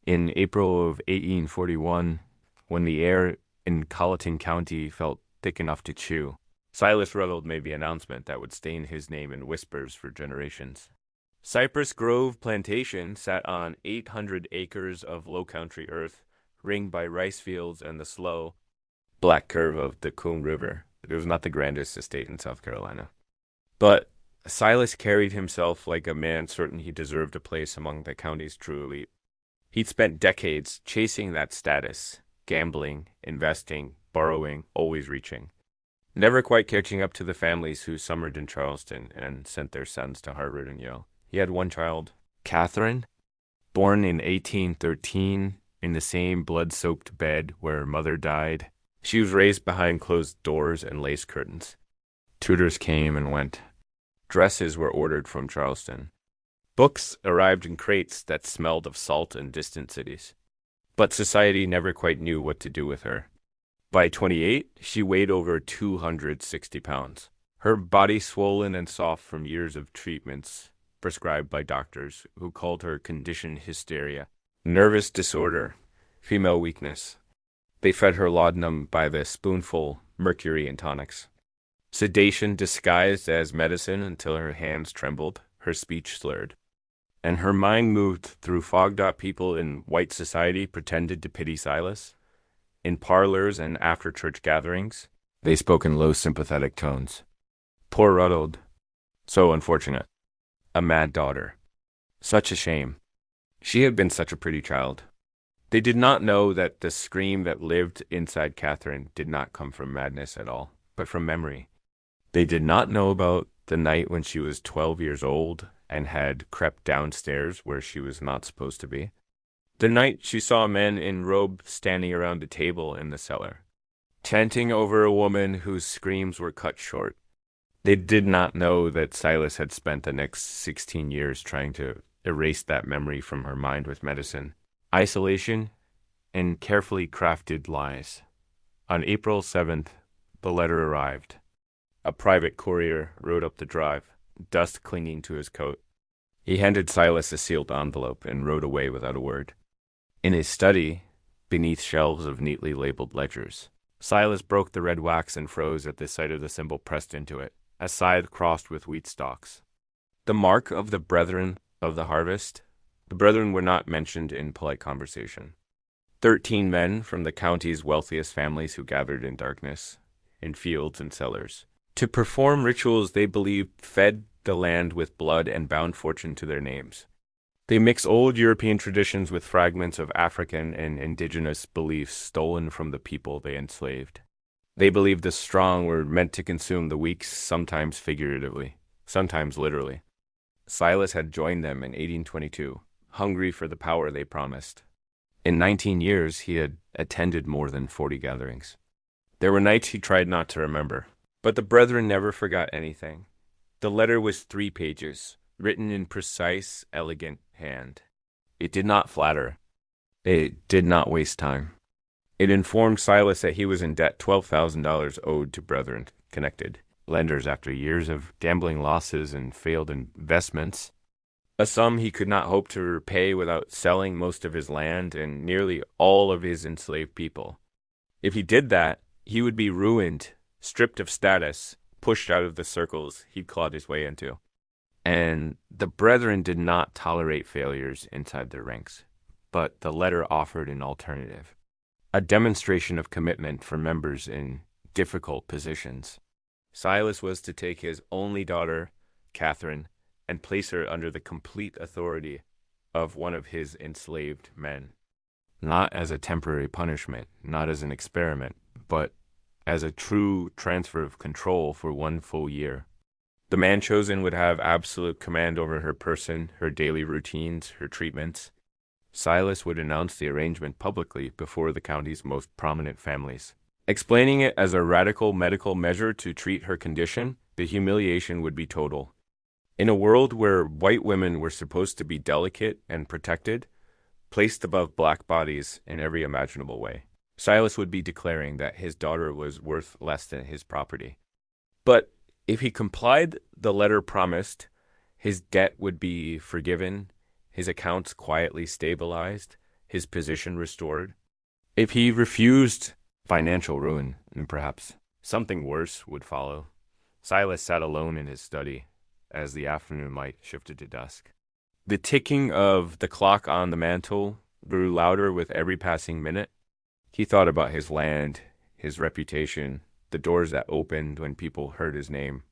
In April of 1841, when the air in Colleton County felt thick enough to chew, Silas Rutled made the announcement that would stain his name in whispers for generations. Cypress Grove Plantation sat on 800 acres of low-country earth, ringed by rice fields and the slow, black curve of the Coon River. It was not the grandest estate in South Carolina. But Silas carried himself like a man certain he deserved a place among the county's true elite. He'd spent decades chasing that status, gambling, investing, borrowing, always reaching. Never quite catching up to the families who summered in Charleston and sent their sons to Harvard and Yale. He had one child, Catherine, born in 1813 in the same blood-soaked bed where her mother died. She was raised behind closed doors and lace curtains. Tutors came and went. Dresses were ordered from Charleston. Books arrived in crates that smelled of salt in distant cities. But society never quite knew what to do with her. By 28, she weighed over 260 pounds. Her body swollen and soft from years of treatments prescribed by doctors who called her condition hysteria, nervous disorder, female weakness. They fed her laudanum by the spoonful, mercury and tonics. Sedation disguised as medicine until her hands trembled, her speech slurred. And her mind moved through fogged up people in white society pretended to pity Silas. In parlors and after-church gatherings, they spoke in low sympathetic tones. Poor Rutled. So unfortunate. A mad daughter. Such a shame. She had been such a pretty child. They did not know that the scream that lived inside Catherine did not come from madness at all, but from memory. They did not know about the night when she was 12 years old and had crept downstairs where she was not supposed to be. The night she saw men in robes standing around a table in the cellar, chanting over a woman whose screams were cut short. They did not know that Silas had spent the next 16 years trying to erase that memory from her mind with medicine, isolation, and carefully crafted lies. On April 7th, the letter arrived. A private courier rode up the drive, dust clinging to his coat. He handed Silas a sealed envelope and rode away without a word. In his study, beneath shelves of neatly labeled ledgers, Silas broke the red wax and froze at the sight of the symbol pressed into it, a scythe crossed with wheat stalks. The mark of the brethren of the harvest. The brethren were not mentioned in polite conversation. 13 men from the county's wealthiest families who gathered in darkness, in fields and cellars, to perform rituals they believed fed the land with blood and bound fortune to their names. They mix old European traditions with fragments of African and indigenous beliefs stolen from the people they enslaved. They believed the strong were meant to consume the weak, sometimes figuratively, sometimes literally. Silas had joined them in 1822, hungry for the power they promised. In 19 years, he had attended more than 40 gatherings. There were nights he tried not to remember, but the brethren never forgot anything. The letter was 3 pages, written in precise, elegant hand. It did not flatter. It did not waste time. It informed Silas that he was in debt $12,000 owed to brethren connected, lenders after years of gambling losses and failed investments, a sum he could not hope to repay without selling most of his land and nearly all of his enslaved people. If he did that, he would be ruined, stripped of status, pushed out of the circles he'd clawed his way into. And the brethren did not tolerate failures inside their ranks, but the letter offered an alternative, a demonstration of commitment for members in difficult positions. Silas was to take his only daughter, Catherine, and place her under the complete authority of one of his enslaved men, not as a temporary punishment, not as an experiment, but as a true transfer of control for 1 full year. The man chosen would have absolute command over her person, her daily routines, her treatments. Silas would announce the arrangement publicly before the county's most prominent families. Explaining it as a radical medical measure to treat her condition, the humiliation would be total. In a world where white women were supposed to be delicate and protected, placed above black bodies in every imaginable way, Silas would be declaring that his daughter was worth less than his property. But if he complied, the letter promised, his debt would be forgiven, his accounts quietly stabilized, his position restored. If he refused, financial ruin, and perhaps something worse would follow. Silas sat alone in his study as the afternoon light shifted to dusk. The ticking of the clock on the mantel grew louder with every passing minute. He thought about his land, his reputation, the doors that opened when people heard his name.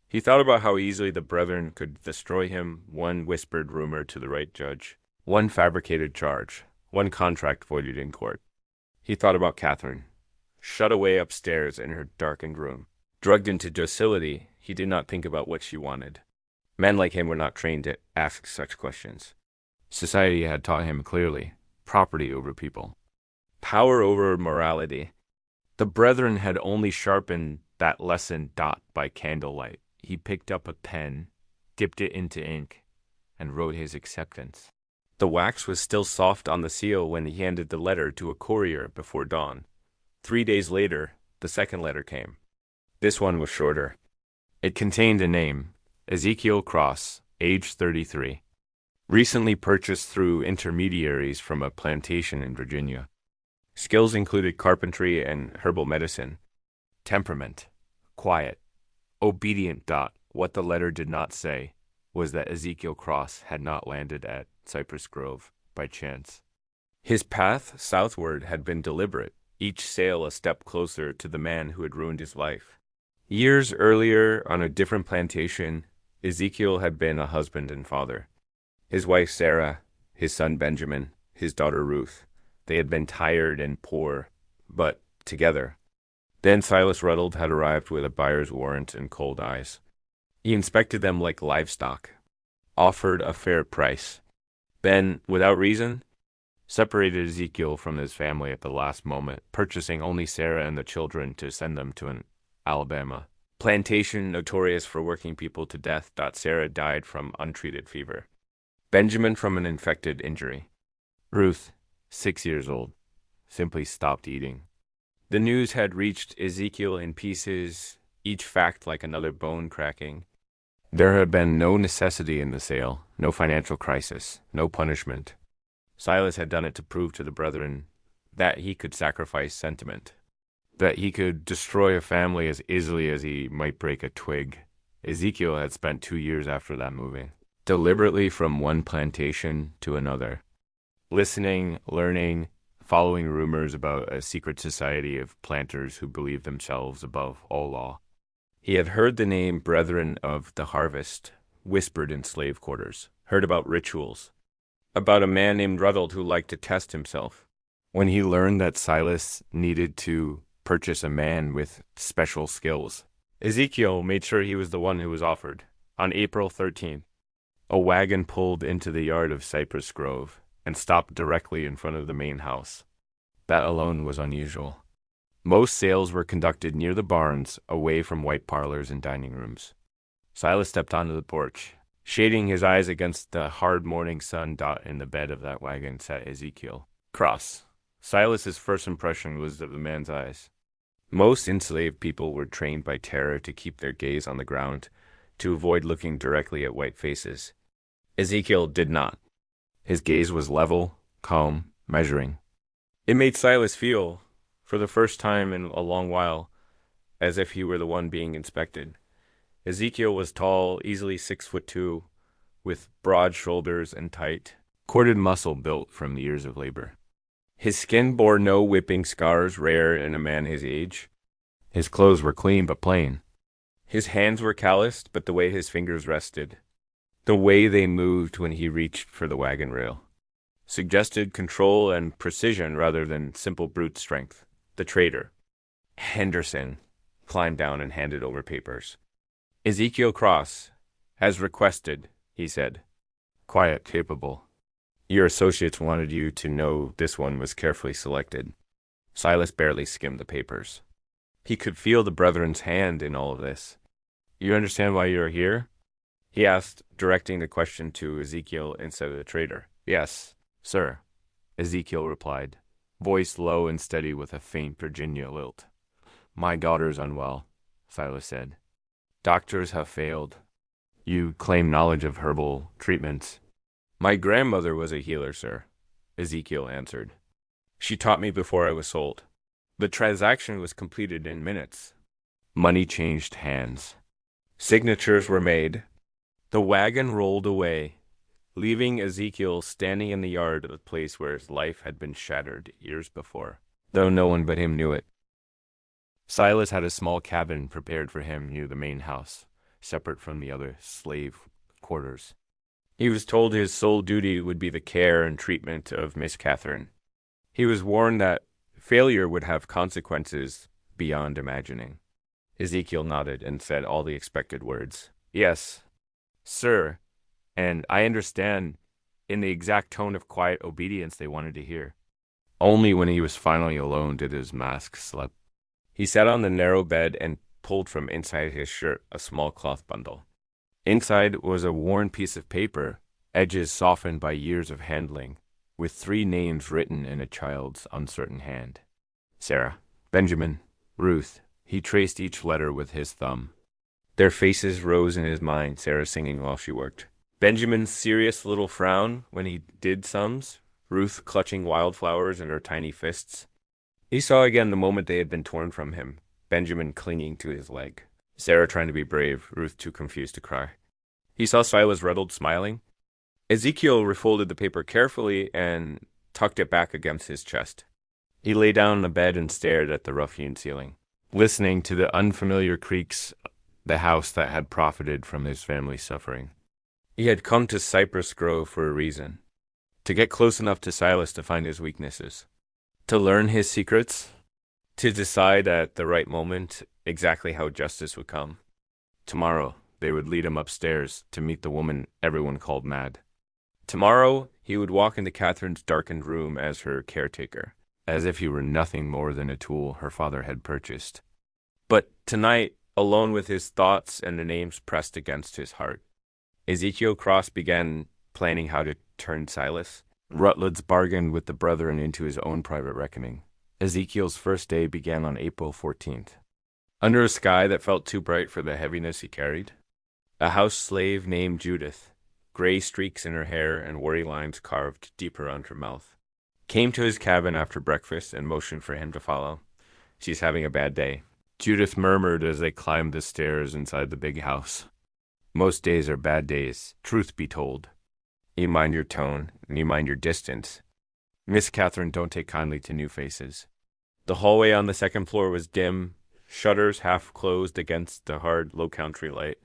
He thought about how easily the brethren could destroy him, one whispered rumor to the right judge, one fabricated charge, one contract voided in court. He thought about Catherine, shut away upstairs in her darkened room. Drugged into docility, he did not think about what she wanted. Men like him were not trained to ask such questions. Society had taught him clearly, property over people, power over morality. The brethren had only sharpened that lesson by candlelight. He picked up a pen, dipped it into ink, and wrote his acceptance. The wax was still soft on the seal when he handed the letter to a courier before dawn. 3 days later, the second letter came. This one was shorter. It contained a name, Ezekiel Cross, age 33. Recently purchased through intermediaries from a plantation in Virginia. Skills included carpentry and herbal medicine. Temperament, quiet, obedient. What the letter did not say was that Ezekiel Cross had not landed at Cypress Grove by chance. His path southward had been deliberate, each sail a step closer to the man who had ruined his life. Years earlier, on a different plantation, Ezekiel had been a husband and father. His wife Sarah, his son Benjamin, his daughter Ruth. They had been tired and poor, but together. Then Silas Rutled had arrived with a buyer's warrant and cold eyes. He inspected them like livestock, offered a fair price. Then, without reason, separated Ezekiel from his family at the last moment, purchasing only Sarah and the children to send them to an Alabama plantation notorious for working people to death. Sarah died from untreated fever. Benjamin from an infected injury. Ruth, 6 years old, simply stopped eating. The news had reached Ezekiel in pieces, each fact like another bone cracking. There had been no necessity in the sale, no financial crisis, no punishment. Silas had done it to prove to the brethren that he could sacrifice sentiment, that he could destroy a family as easily as he might break a twig. Ezekiel had spent 2 years after that moving, deliberately from one plantation to another, listening, learning, following rumors about a secret society of planters who believed themselves above all law. He had heard the name Brethren of the Harvest whispered in slave quarters, heard about rituals, about a man named Rutled who liked to test himself. When he learned that Silas needed to purchase a man with special skills, Ezekiel made sure he was the one who was offered. On April 13th, a wagon pulled into the yard of Cypress Grove and stopped directly in front of the main house. That alone was unusual. Most sales were conducted near the barns, away from white parlors and dining rooms. Silas stepped onto the porch. Shading his eyes against the hard morning sun, in the bed of that wagon sat Ezekiel Cross. Silas's first impression was of the man's eyes. Most enslaved people were trained by terror to keep their gaze on the ground, to avoid looking directly at white faces. Ezekiel did not. His gaze was level, calm, measuring. It made Silas feel, for the first time in a long while, as if he were the one being inspected. Ezekiel was tall, easily 6'2", with broad shoulders and tight, corded muscle built from the years of labor. His skin bore no whipping scars rare in a man his age. His clothes were clean but plain. His hands were calloused, but the way his fingers rested, the way they moved when he reached for the wagon rail, suggested control and precision rather than simple brute strength. The trader, Henderson, climbed down and handed over papers. Ezekiel Cross, as requested, he said. Quiet, capable. Your associates wanted you to know this one was carefully selected. Silas barely skimmed the papers. He could feel the brethren's hand in all of this. You understand why you are here? He asked, directing the question to Ezekiel instead of the trader. Yes, sir, Ezekiel replied, voice low and steady with a faint Virginia lilt. My daughter's unwell, Silas said. Doctors have failed. You claim knowledge of herbal treatments. My grandmother was a healer, sir, Ezekiel answered. She taught me before I was sold. The transaction was completed in minutes. Money changed hands. Signatures were made. The wagon rolled away, leaving Ezekiel standing in the yard of the place where his life had been shattered years before, though no one but him knew it. Silas had a small cabin prepared for him near the main house, separate from the other slave quarters. He was told his sole duty would be the care and treatment of Miss Catherine. He was warned that failure would have consequences beyond imagining. Ezekiel nodded and said all the expected words. Yes, sir, and I understand, in the exact tone of quiet obedience they wanted to hear. Only when he was finally alone did his mask slip. He sat on the narrow bed and pulled from inside his shirt a small cloth bundle. Inside was a worn piece of paper, edges softened by years of handling, with 3 names written in a child's uncertain hand. Sarah, Benjamin, Ruth. He traced each letter with his thumb. Their faces rose in his mind, Sarah singing while she worked. Benjamin's serious little frown when he did sums, Ruth clutching wildflowers in her tiny fists. He saw again the moment they had been torn from him, Benjamin clinging to his leg. Sarah trying to be brave, Ruth too confused to cry. He saw Silas Rutled smiling. Ezekiel refolded the paper carefully and tucked it back against his chest. He lay down on the bed and stared at the rough-hewn ceiling, listening to the unfamiliar creaks, the house that had profited from his family's suffering. He had come to Cypress Grove for a reason, to get close enough to Silas to find his weaknesses, to learn his secrets, to decide at the right moment exactly how justice would come. Tomorrow, they would lead him upstairs to meet the woman everyone called mad. Tomorrow, he would walk into Catherine's darkened room as her caretaker, as if he were nothing more than a tool her father had purchased. But tonight, alone with his thoughts and the names pressed against his heart, Ezekiel Cross began planning how to turn Silas Rutled's bargain with the brethren into his own private reckoning. Ezekiel's first day began on April 14th. Under a sky that felt too bright for the heaviness he carried, a house slave named Judith, gray streaks in her hair and worry lines carved deep around her mouth, came to his cabin after breakfast and motioned for him to follow. She's having a bad day, Judith murmured as they climbed the stairs inside the big house. Most days are bad days, truth be told. You mind your tone, and you mind your distance. Miss Catherine don't take kindly to new faces. The hallway on the second floor was dim, shutters half closed against the hard low-country light.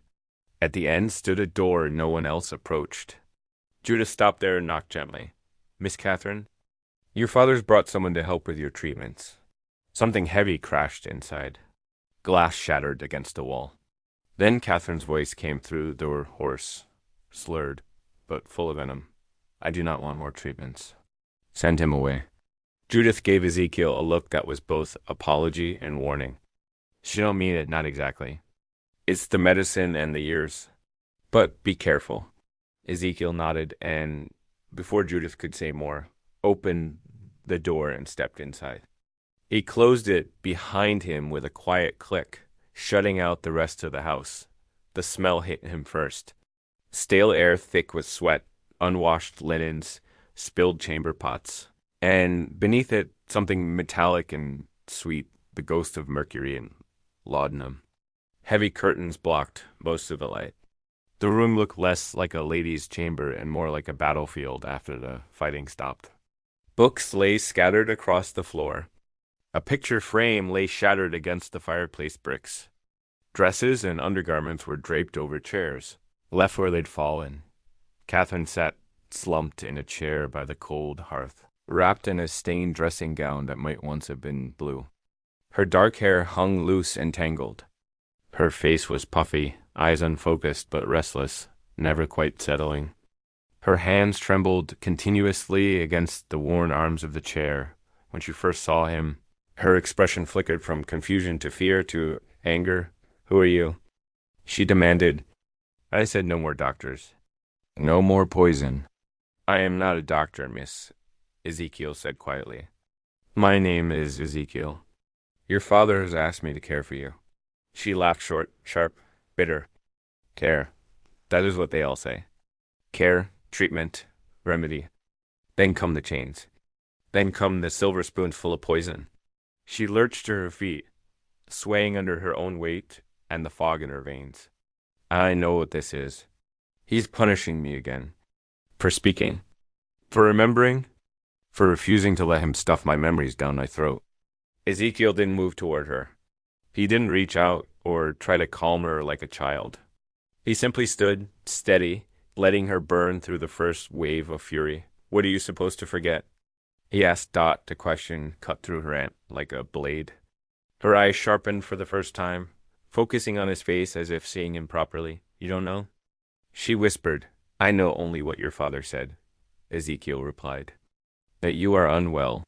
At the end stood a door no one else approached. Judith stopped there and knocked gently. Miss Catherine, your father's brought someone to help with your treatments. Something heavy crashed inside. Glass shattered against the wall. Then Catherine's voice came through the door hoarse, slurred, but full of venom. I do not want more treatments. Send him away. Judith gave Ezekiel a look that was both apology and warning. She don't mean it, not exactly. It's the medicine and the years. But be careful. Ezekiel nodded and, before Judith could say more, opened the door and stepped inside. He closed it behind him with a quiet click, shutting out the rest of the house. The smell hit him first. Stale air thick with sweat, unwashed linens, spilled chamber pots, and beneath it something metallic and sweet, the ghost of mercury and laudanum. Heavy curtains blocked most of the light. The room looked less like a lady's chamber and more like a battlefield after the fighting stopped. Books lay scattered across the floor. A picture frame lay shattered against the fireplace bricks. Dresses and undergarments were draped over chairs, left where they'd fallen. Catherine sat slumped in a chair by the cold hearth, wrapped in a stained dressing gown that might once have been blue. Her dark hair hung loose and tangled. Her face was puffy, eyes unfocused but restless, never quite settling. Her hands trembled continuously against the worn arms of the chair. When she first saw him, her expression flickered from confusion to fear to anger. Who are you? She demanded. I said no more doctors. No more poison. I am not a doctor, miss, Ezekiel said quietly. My name is Ezekiel. Your father has asked me to care for you. She laughed short, sharp, bitter. Care. That is what they all say. Care, treatment, remedy. Then come the chains. Then come the silver spoons full of poison. She lurched to her feet, swaying under her own weight and the fog in her veins. I know what this is. He's punishing me again. For speaking. For remembering. For refusing to let him stuff my memories down my throat. Ezekiel didn't move toward her. He didn't reach out or try to calm her like a child. He simply stood, steady, letting her burn through the first wave of fury. What are you supposed to forget? He asked Dot to question cut through her aunt like a blade. Her eyes sharpened for the first time, focusing on his face as if seeing him properly. You don't know? She whispered, I know only what your father said. Ezekiel replied. That you are unwell.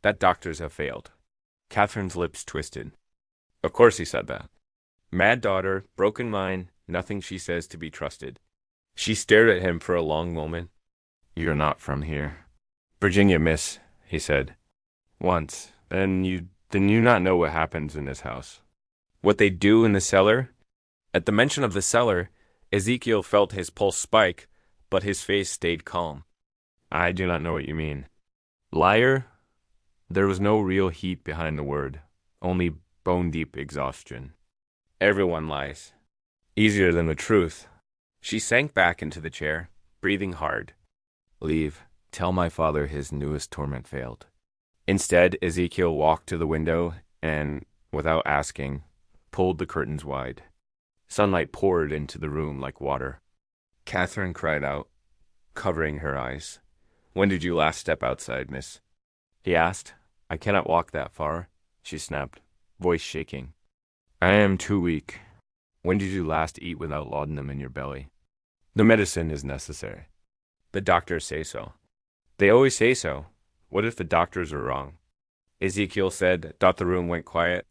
That doctors have failed. Catherine's lips twisted. Of course he said that. Mad daughter, broken mind, nothing she says to be trusted. She stared at him for a long moment. You're not from here. Virginia, miss, he said. Once. Then you not know what happens in this house. What they do in the cellar? At the mention of the cellar, Ezekiel felt his pulse spike, but his face stayed calm. I do not know what you mean. Liar? There was no real heat behind the word, only bone-deep exhaustion. Everyone lies. Easier than the truth. She sank back into the chair, breathing hard. Leave. Tell my father his newest torment failed. Instead, Ezekiel walked to the window and, without asking, pulled the curtains wide. Sunlight poured into the room like water. Catherine cried out, covering her eyes. When did you last step outside, miss? He asked. I cannot walk that far, she snapped, voice shaking. I am too weak. When did you last eat without laudanum in your belly? The medicine is necessary. The doctors say so. They always say so. What if the doctors are wrong? Ezekiel said. The room went quiet.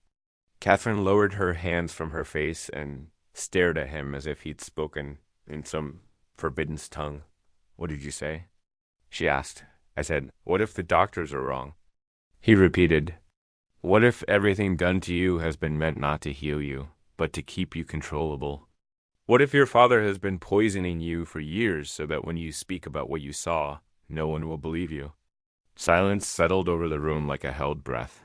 Catherine lowered her hands from her face and stared at him as if he'd spoken in some forbidden tongue. What did you say? She asked. I said, what if the doctors are wrong? He repeated, what if everything done to you has been meant not to heal you, but to keep you controllable? What if your father has been poisoning you for years so that when you speak about what you saw, no one will believe you? Silence settled over the room like a held breath.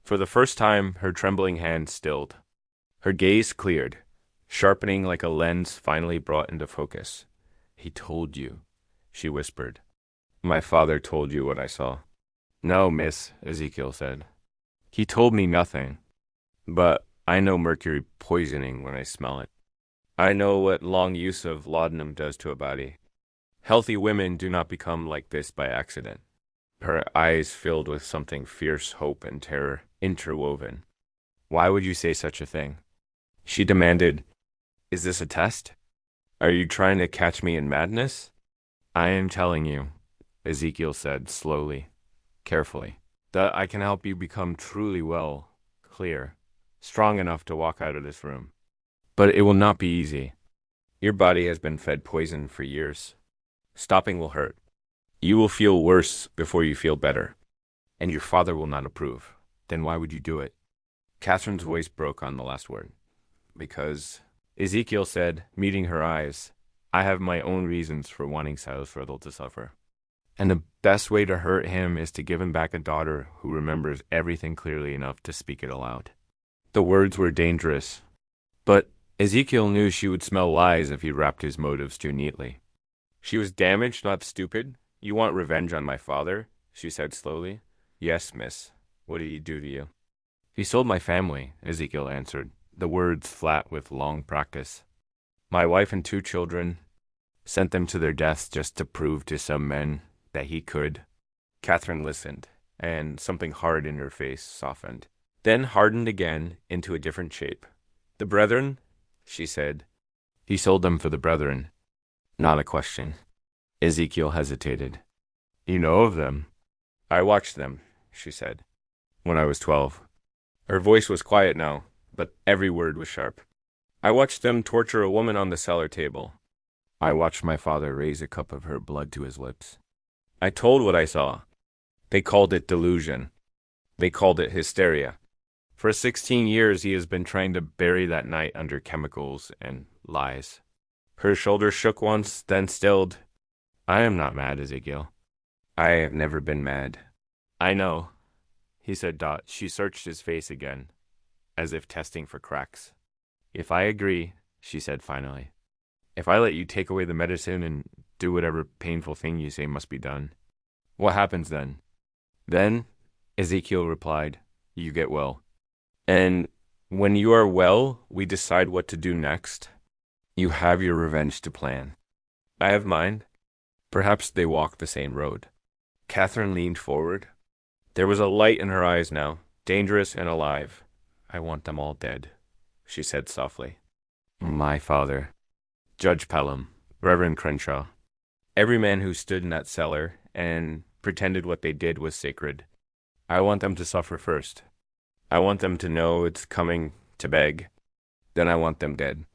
For the first time, her trembling hand stilled. Her gaze cleared, sharpening like a lens finally brought into focus. He told you, she whispered. My father told you what I saw. No, miss, Ezekiel said. He told me nothing, but I know mercury poisoning when I smell it. I know what long use of laudanum does to a body. Healthy women do not become like this by accident. Her eyes filled with something fierce hope and terror interwoven. Why would you say such a thing? She demanded, is this a test? Are you trying to catch me in madness? I am telling you, Ezekiel said slowly, carefully, that I can help you become truly well, clear, strong enough to walk out of this room. But it will not be easy. Your body has been fed poison for years. Stopping will hurt. You will feel worse before you feel better. And your father will not approve. Then why would you do it? Catherine's voice broke on the last word. Because, Ezekiel said, meeting her eyes, I have my own reasons for wanting Silas Rutled to suffer. And the best way to hurt him is to give him back a daughter who remembers everything clearly enough to speak it aloud. The words were dangerous, but Ezekiel knew she would smell lies if he wrapped his motives too neatly. She was damaged, not stupid. You want revenge on my father? She said slowly. Yes, miss. What did he do to you? He sold my family, Ezekiel answered, the words flat with long practice. My wife and 2 children, sent them to their deaths just to prove to some men that he could. Catherine listened, and something hard in her face softened, then hardened again into a different shape. The brethren, she said. He sold them for the brethren. Not a question. Ezekiel hesitated. You know of them? I watched them, she said, when I was 12. Her voice was quiet now, but every word was sharp. I watched them torture a woman on the cellar table. I watched my father raise a cup of her blood to his lips. I told what I saw. They called it delusion. They called it hysteria. For 16 years he has been trying to bury that night under chemicals and lies. Her shoulders shook once, then stilled. I am not mad, Ezekiel. I have never been mad. I know, he said. She searched his face again, as if testing for cracks. If I agree, she said finally, if I let you take away the medicine and do whatever painful thing you say must be done, what happens then? Then, Ezekiel replied, you get well. And when you are well, we decide what to do next. You have your revenge to plan. I have mine. Perhaps they walk the same road. Catherine leaned forward. There was a light in her eyes now, dangerous and alive. I want them all dead, she said softly. My father, Judge Pelham, Reverend Crenshaw, every man who stood in that cellar and pretended what they did was sacred. I want them to suffer first. I want them to know it's coming to beg. Then I want them dead.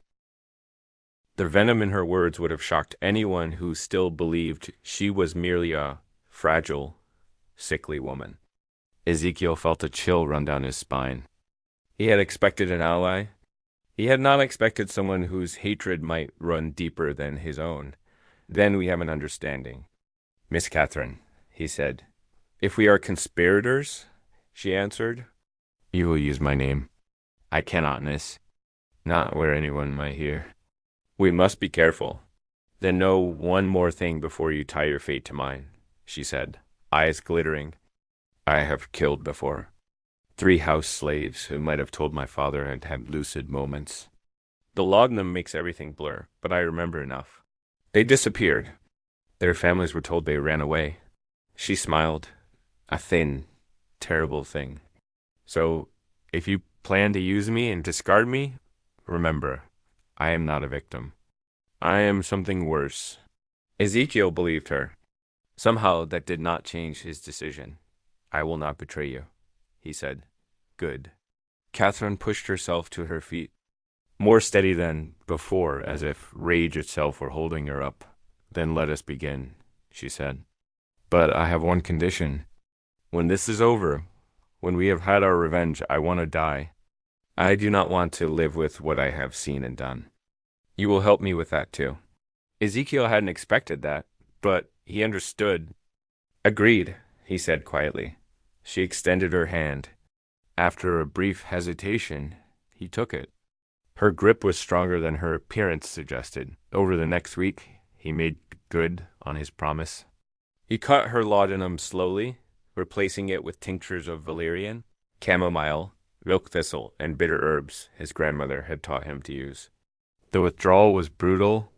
The venom in her words would have shocked anyone who still believed she was merely a fragile, sickly woman. Ezekiel felt a chill run down his spine. He had expected an ally. He had not expected someone whose hatred might run deeper than his own. Then we have an understanding. Miss Catherine, he said. If we are conspirators, she answered. You will use my name. I cannot, miss. Not where anyone might hear. We must be careful. Then know one more thing before you tie your fate to mine, she said, eyes glittering. I have killed before. 3 house slaves who might have told my father I'd had lucid moments. The laudanum makes everything blur, but I remember enough. They disappeared. Their families were told they ran away. She smiled. A thin, terrible thing. So, if you plan to use me and discard me, remember, I am not a victim. I am something worse. Ezekiel believed her. Somehow that did not change his decision. I will not betray you, he said. Good. Catherine pushed herself to her feet, more steady than before, as if rage itself were holding her up. Then let us begin, she said. But I have one condition. When this is over, when we have had our revenge, I want to die. I do not want to live with what I have seen and done. You will help me with that too. Ezekiel hadn't expected that, but he understood. Agreed, he said quietly. She extended her hand. After a brief hesitation, he took it. Her grip was stronger than her appearance suggested. Over the next week, he made good on his promise. He cut her laudanum slowly, replacing it with tinctures of valerian, chamomile, milk thistle, and bitter herbs his grandmother had taught him to use. The withdrawal was brutal.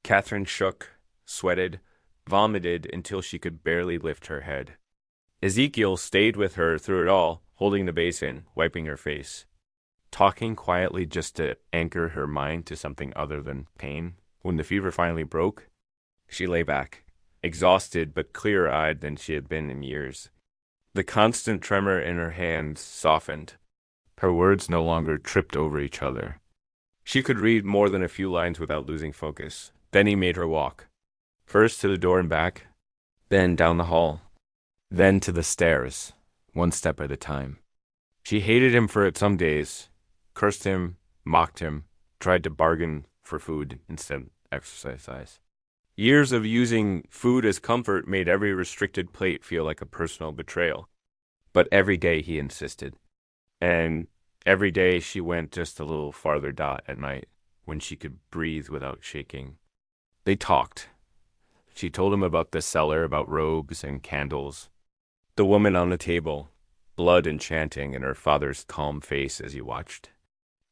Catherine shook, sweated, vomited until she could barely lift her head. Ezekiel stayed with her through it all, holding the basin, wiping her face, talking quietly just to anchor her mind to something other than pain. When the fever finally broke, she lay back, exhausted but clearer-eyed than she had been in years. The constant tremor in her hands softened. Her words no longer tripped over each other. She could read more than a few lines without losing focus. Then he made her walk. First to the door and back, then down the hall, then to the stairs, one step at a time. She hated him for it some days, cursed him, mocked him, tried to bargain for food instead of exercise. Years of using food as comfort made every restricted plate feel like a personal betrayal. But every day he insisted. And every day she went just a little farther at night, when she could breathe without shaking. They talked. She told him about the cellar, about robes and candles. The woman on the table, blood enchanting in her father's calm face as he watched.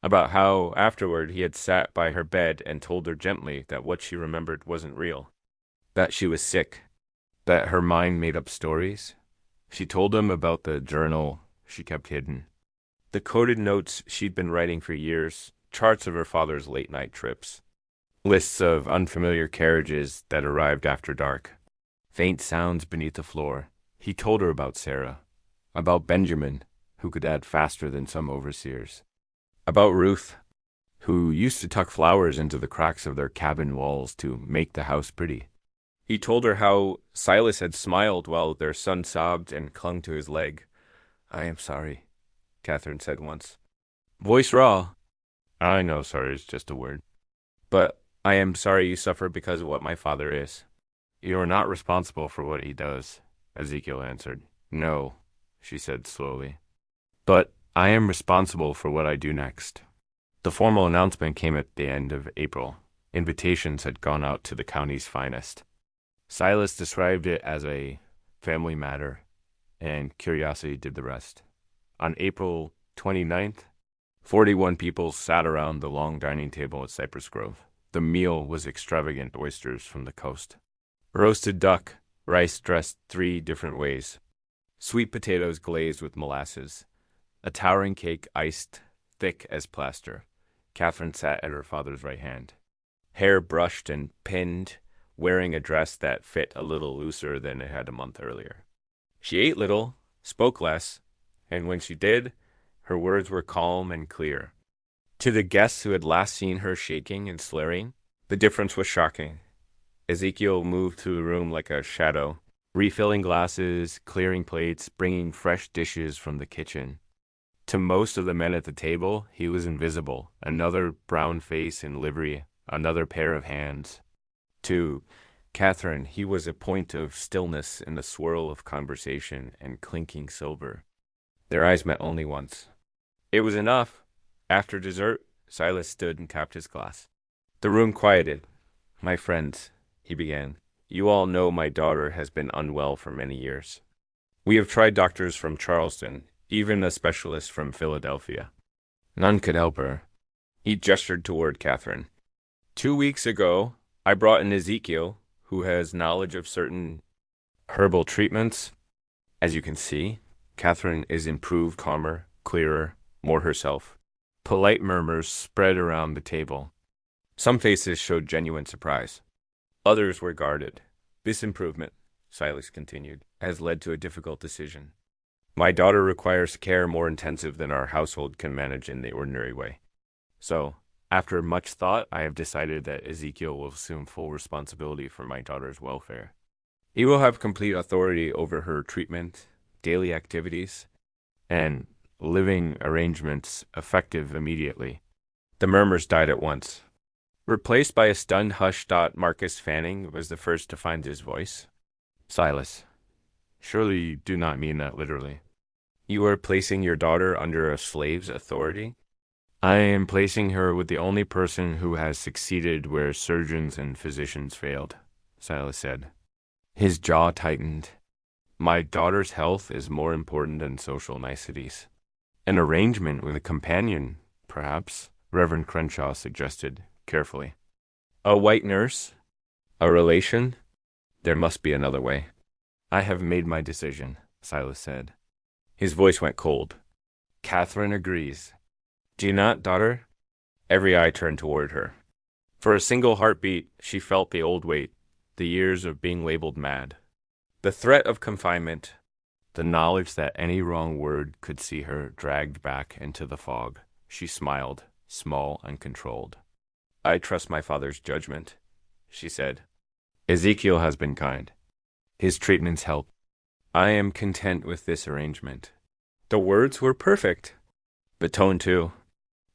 About how, afterward, he had sat by her bed and told her gently that what she remembered wasn't real. That she was sick. That her mind made up stories. She told him about the journal she kept hidden. The coded notes she'd been writing for years, charts of her father's late-night trips. Lists of unfamiliar carriages that arrived after dark. Faint sounds beneath the floor. He told her about Sarah. About Benjamin, who could add faster than some overseers. About Ruth, who used to tuck flowers into the cracks of their cabin walls to make the house pretty. He told her how Silas had smiled while their son sobbed and clung to his leg. I am sorry, Catherine said once. Voice raw. I know sorry is just a word. But I am sorry you suffer because of what my father is. You are not responsible for what he does. Ezekiel answered. No, she said slowly. But I am responsible for what I do next. The formal announcement came at the end of April. Invitations had gone out to the county's finest. Silas described it as a family matter, and curiosity did the rest. On April 29th, 41 people sat around the long dining table at Cypress Grove. The meal was extravagant oysters from the coast. Roasted duck, rice dressed 3 different ways. Sweet potatoes glazed with molasses. A towering cake iced thick as plaster. Catherine sat at her father's right hand. Hair brushed and pinned, wearing a dress that fit a little looser than it had a month earlier. She ate little, spoke less, and when she did, her words were calm and clear. To the guests who had last seen her shaking and slurring, the difference was shocking. Ezekiel moved through the room like a shadow, refilling glasses, clearing plates, bringing fresh dishes from the kitchen. To most of the men at the table, he was invisible, another brown face in livery, another pair of hands. To Catherine, he was a point of stillness in the swirl of conversation and clinking silver. Their eyes met only once. It was enough. After dessert, Silas stood and tapped his glass. The room quieted. My friends, he began, you all know my daughter has been unwell for many years. We have tried doctors from Charleston, even a specialist from Philadelphia. None could help her. He gestured toward Catherine. 2 weeks ago, I brought in Ezekiel, who has knowledge of certain herbal treatments. As you can see, Catherine is improved, calmer, clearer, more herself. Polite murmurs spread around the table. Some faces showed genuine surprise. Others were guarded. This improvement, Silas continued, has led to a difficult decision. My daughter requires care more intensive than our household can manage in the ordinary way. So, after much thought, I have decided that Ezekiel will assume full responsibility for my daughter's welfare. He will have complete authority over her treatment, daily activities, and living arrangements effective immediately. The murmurs died at once. Replaced by a stunned hush. Marcus Fanning was the first to find his voice. Silas, surely you do not mean that literally. You are placing your daughter under a slave's authority? I am placing her with the only person who has succeeded where surgeons and physicians failed, Silas said. His jaw tightened. My daughter's health is more important than social niceties. An arrangement with a companion, perhaps, Reverend Crenshaw suggested, carefully. A white nurse? A relation? There must be another way. I have made my decision, Silas said. His voice went cold. Catherine agrees. Do you not, daughter? Every eye turned toward her. For a single heartbeat, she felt the old weight, the years of being labeled mad. The threat of confinement, the knowledge that any wrong word could see her dragged back into the fog. She smiled, small and controlled. I trust my father's judgment, she said. Ezekiel has been kind. His treatments help. I am content with this arrangement. The words were perfect. The tone, too.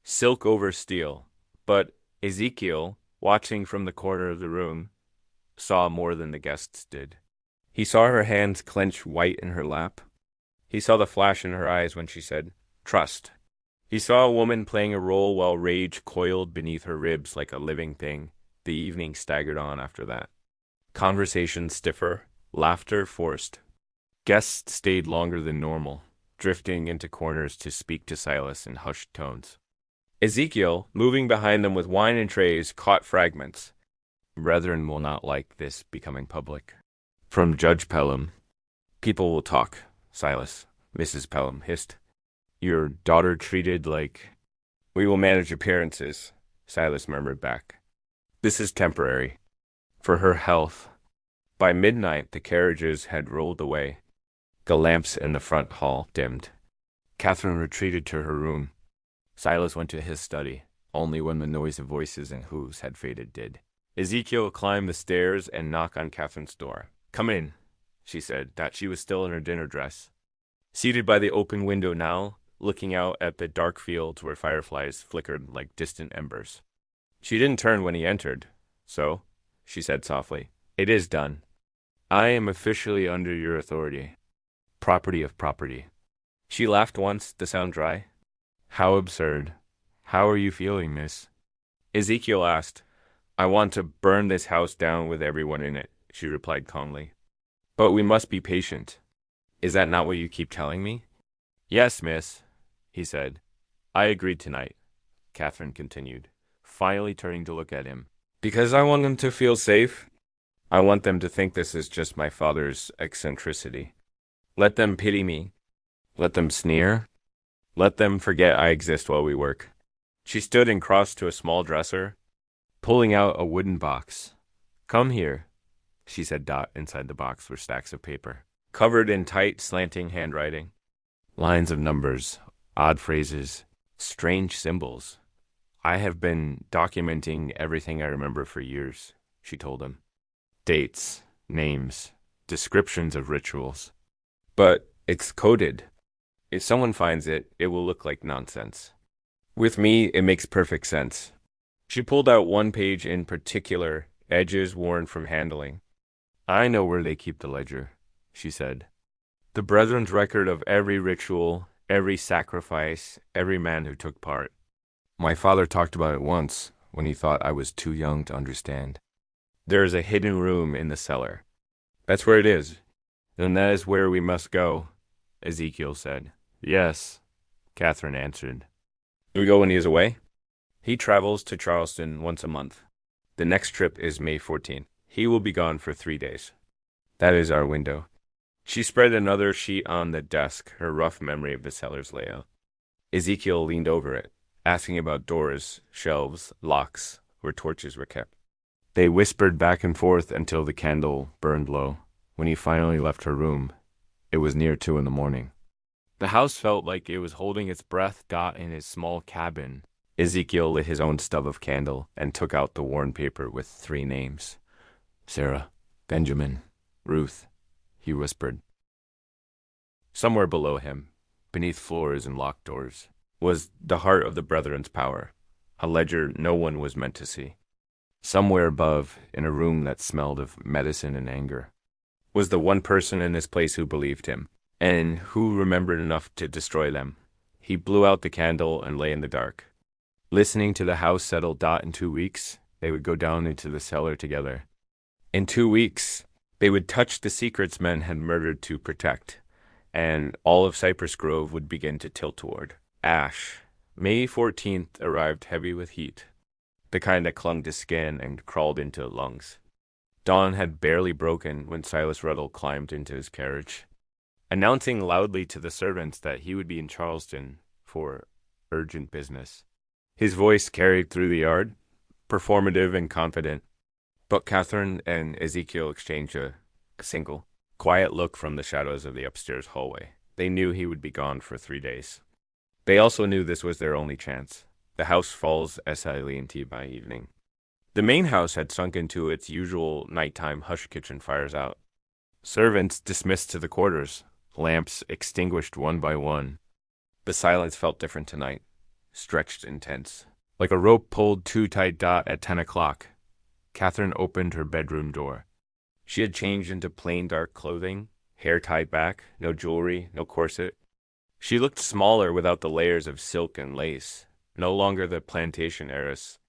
Silk over steel. But Ezekiel, watching from the corner of the room, saw more than the guests did. He saw her hands clench white in her lap. He saw the flash in her eyes when she said, trust. He saw a woman playing a role while rage coiled beneath her ribs like a living thing. The evening staggered on after that. Conversation stiffer, laughter forced. Guests stayed longer than normal, drifting into corners to speak to Silas in hushed tones. Ezekiel, moving behind them with wine and trays, caught fragments. Brethren will not like this becoming public. From Judge Pelham. People will talk, Silas, Mrs. Pelham hissed. Your daughter treated like... We will manage appearances, Silas murmured back. This is temporary. For her health. By midnight, the carriages had rolled away. The lamps in the front hall dimmed. Catherine retreated to her room. Silas went to his study. Only when the noise of voices and hooves had faded did. Ezekiel climbed the stairs and knocked on Catherine's door. Come in, she said, that she was still in her dinner dress. Seated by the open window now, looking out at the dark fields where fireflies flickered like distant embers. She didn't turn when he entered. So, she said softly, it is done. I am officially under your authority. Property of property. She laughed once to sound dry. How absurd. How are you feeling, miss? Ezekiel asked. I want to burn this house down with everyone in it, she replied calmly. But we must be patient. Is that not what you keep telling me? Yes, miss, he said. I agreed tonight, Catherine continued, finally turning to look at him. Because I want them to feel safe. I want them to think this is just my father's eccentricity. Let them pity me. Let them sneer. Let them forget I exist while we work. She stood and crossed to a small dresser, pulling out a wooden box. Come here, she said. Inside the box were stacks of paper, covered in tight, slanting handwriting. Lines of numbers, odd phrases, strange symbols. I have been documenting everything I remember for years, she told him. Dates, names, descriptions of rituals. But it's coded. If someone finds it, it will look like nonsense. With me, it makes perfect sense. She pulled out one page in particular, edges worn from handling. I know where they keep the ledger, she said. The brethren's record of every ritual, every sacrifice, every man who took part. My father talked about it once, when he thought I was too young to understand. There is a hidden room in the cellar. That's where it is. And that is where we must go, Ezekiel said. Yes, Catherine answered. Do we go when he is away? He travels to Charleston once a month. The next trip is May 14th. He will be gone for 3 days. That is our window. She spread another sheet on the desk, her rough memory of the cellar's layout. Ezekiel leaned over it, asking about doors, shelves, locks, where torches were kept. They whispered back and forth until the candle burned low. When he finally left her room, it was near 2 a.m. The house felt like it was holding its breath. In his small cabin, Ezekiel lit his own stub of candle and took out the worn paper with 3 names. Sarah, Benjamin, Ruth, he whispered. Somewhere below him, beneath floors and locked doors, was the heart of the brethren's power, a ledger no one was meant to see. Somewhere above, in a room that smelled of medicine and anger, was the one person in this place who believed him, and who remembered enough to destroy them. He blew out the candle and lay in the dark, listening to the house settle. In 2 weeks, they would go down into the cellar together. In 2 weeks, they would touch the secrets men had murdered to protect, and all of Cypress Grove would begin to tilt toward ash. May 14th arrived heavy with heat, the kind that clung to skin and crawled into lungs. Dawn had barely broken when Silas Rutled climbed into his carriage, announcing loudly to the servants that he would be in Charleston for urgent business. His voice carried through the yard, performative and confident. But Catherine and Ezekiel exchanged a single, quiet look from the shadows of the upstairs hallway. They knew he would be gone for 3 days. They also knew this was their only chance. The house falls silently by evening. The main house had sunk into its usual nighttime hush. Kitchen fires out. Servants dismissed to the quarters, lamps extinguished one by one. The silence felt different tonight, stretched and tense, like a rope pulled too tight. At 10 o'clock, Catherine opened her bedroom door. She had changed into plain dark clothing, hair tied back, no jewelry, no corset. She looked smaller without the layers of silk and lace, no longer the plantation heiress,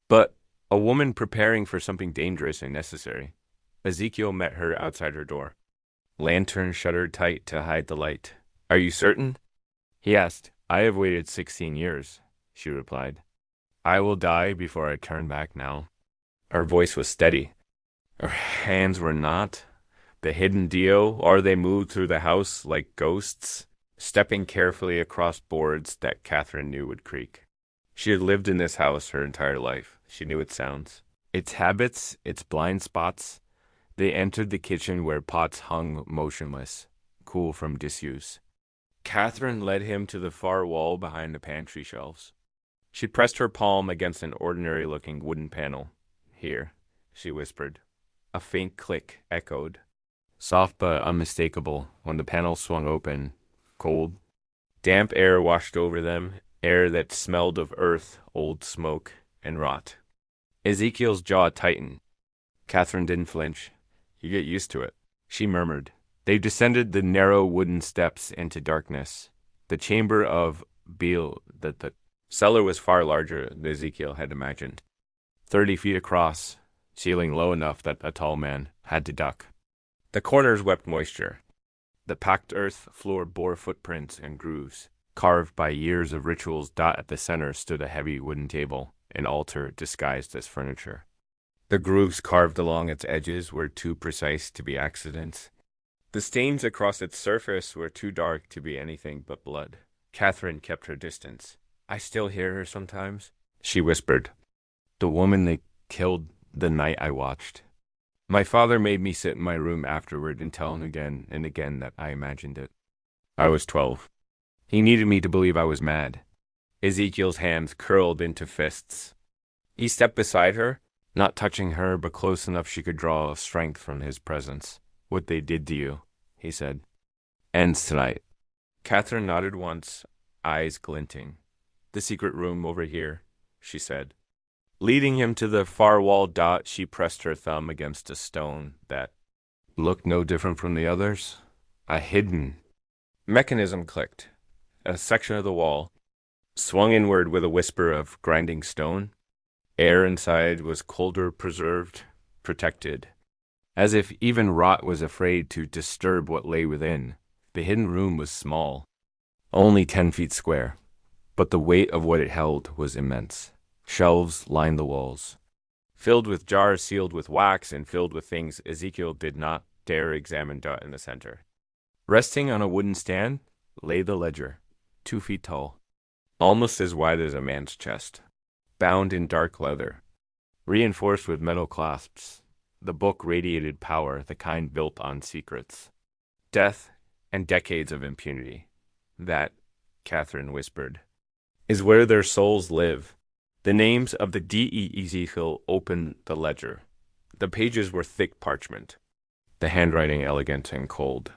but a woman preparing for something dangerous and necessary. Ezekiel met her outside her door. Lantern shuttered tight to hide the light. Are you certain? He asked. I have waited 16 years, she replied. I will die before I turn back now. Her voice was steady. Her hands were not. The hidden Dio, or they moved through the house like ghosts, stepping carefully across boards that Catherine knew would creak. She had lived in this house her entire life. She knew its sounds, its habits, its blind spots. They entered the kitchen where pots hung motionless, cool from disuse. Catherine led him to the far wall behind the pantry shelves. She pressed her palm against an ordinary-looking wooden panel. Here, she whispered. A faint click echoed, soft but unmistakable, when the panel swung open. Cold, damp air washed over them, air that smelled of earth, old smoke, and rot. Ezekiel's jaw tightened. Catherine didn't flinch. You get used to it. She murmured. They descended the narrow wooden steps into darkness. The chamber of Beel, the cellar was far larger than Ezekiel had imagined. 30 feet across, ceiling low enough that a tall man had to duck. The corners wept moisture. The packed earth floor bore footprints and grooves. Carved by years of rituals, at the center stood a heavy wooden table, an altar disguised as furniture. The grooves carved along its edges were too precise to be accidents. The stains across its surface were too dark to be anything but blood. Catherine kept her distance. I still hear her sometimes, she whispered. The woman they killed the night I watched. My father made me sit in my room afterward and tell him again and again that I imagined it. I was 12. He needed me to believe I was mad. Ezekiel's hands curled into fists. He stepped beside her, not touching her, but close enough she could draw strength from his presence. What they did to you, he said, ends tonight. Catherine nodded once, eyes glinting. The secret room over here, she said. Leading him to the far wall, she pressed her thumb against a stone that looked no different from the others. A hidden mechanism clicked. A section of the wall swung inward with a whisper of grinding stone. Air inside was colder, preserved, protected. As if even rot was afraid to disturb what lay within. The hidden room was small, only 10 feet square, but the weight of what it held was immense. Shelves lined the walls, filled with jars sealed with wax and filled with things Ezekiel did not dare examine. In the center, resting on a wooden stand, lay the ledger, 2 feet tall, almost as wide as a man's chest, bound in dark leather, reinforced with metal clasps. The book radiated power, the kind built on secrets, death, and decades of impunity. That, Catherine whispered, is where their souls live. The names of the D.E. Ezekiel opened the ledger. The pages were thick parchment, the handwriting elegant and cold.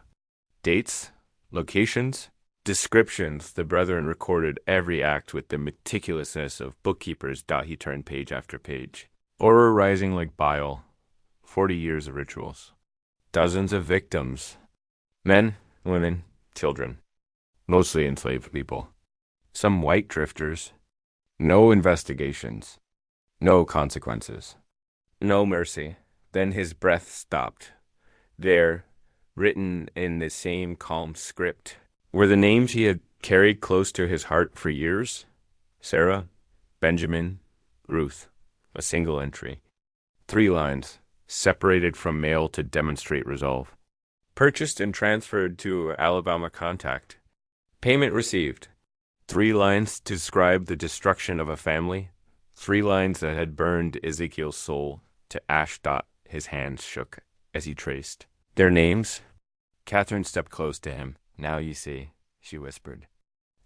Dates, locations, descriptions. The brethren recorded every act with the meticulousness of bookkeepers. He turned page after page. Horror rising like bile. 40 years of rituals. Dozens of victims. Men, women, children. Mostly enslaved people. Some white drifters. No investigations. No consequences. No mercy. Then his breath stopped. There, written in the same calm script, were the names he had carried close to his heart for years. Sarah, Benjamin, Ruth. A single entry. 3 lines, separated from mail to demonstrate resolve. Purchased and transferred to Alabama contact. Payment received. 3 lines to describe the destruction of a family. 3 lines that had burned Ezekiel's soul to ash. His hands shook as he traced. Their names? Catherine stepped close to him. Now you see, she whispered.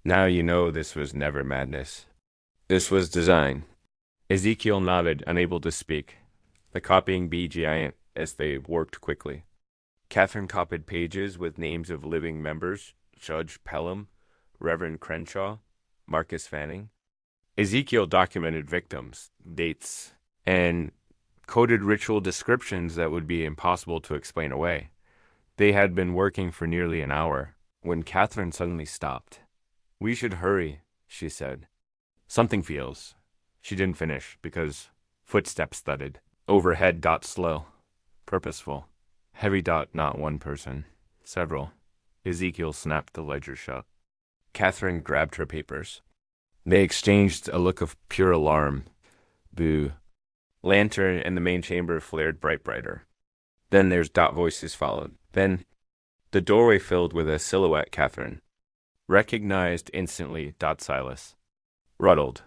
Now you know this was never madness. This was design. Ezekiel nodded, unable to speak, the copying bee giant as they worked quickly. Catherine copied pages with names of living members, Judge Pelham, Reverend Crenshaw, Marcus Fanning. Ezekiel documented victims, dates, and coded ritual descriptions that would be impossible to explain away. They had been working for nearly an hour when Catherine suddenly stopped. We should hurry, she said. Something feels. She didn't finish because footsteps thudded. Overhead. Slow. Purposeful. Heavy. Not one person. Several. Ezekiel snapped the ledger shut. Catherine grabbed her papers. They exchanged a look of pure alarm. Boo. Lantern in the main chamber flared brighter. Then their voices followed. Then the doorway filled with a silhouette. Catherine recognized instantly. Silas Rutled.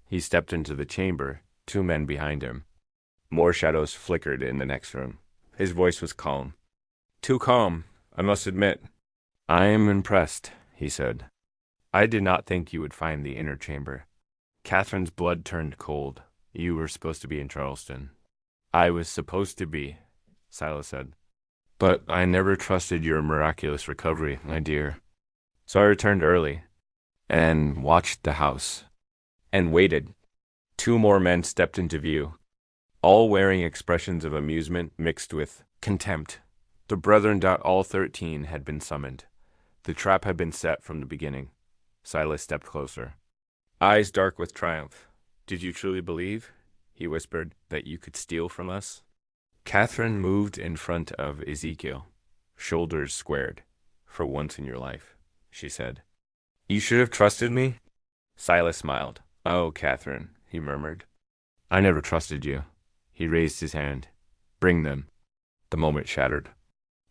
He stepped into the chamber, 2 men behind him. More shadows flickered in the next room. His voice was calm. Too calm, I must admit. I am impressed, he said. I did not think you would find the inner chamber. Catherine's blood turned cold. You were supposed to be in Charleston. I was supposed to be, Silas said. But I never trusted your miraculous recovery, my dear. So I returned early and watched the house and waited. 2 more men stepped into view, all wearing expressions of amusement mixed with contempt. The brethren, all 13, had been summoned. The trap had been set from the beginning. Silas stepped closer, eyes dark with triumph. "Did you truly believe," he whispered, "that you could steal from us?" Catherine moved in front of Ezekiel, shoulders squared. "For once in your life," she said. "You should have trusted me." Silas smiled. "Oh, Catherine," he murmured. "I never trusted you." He raised his hand. "Bring them." The moment shattered.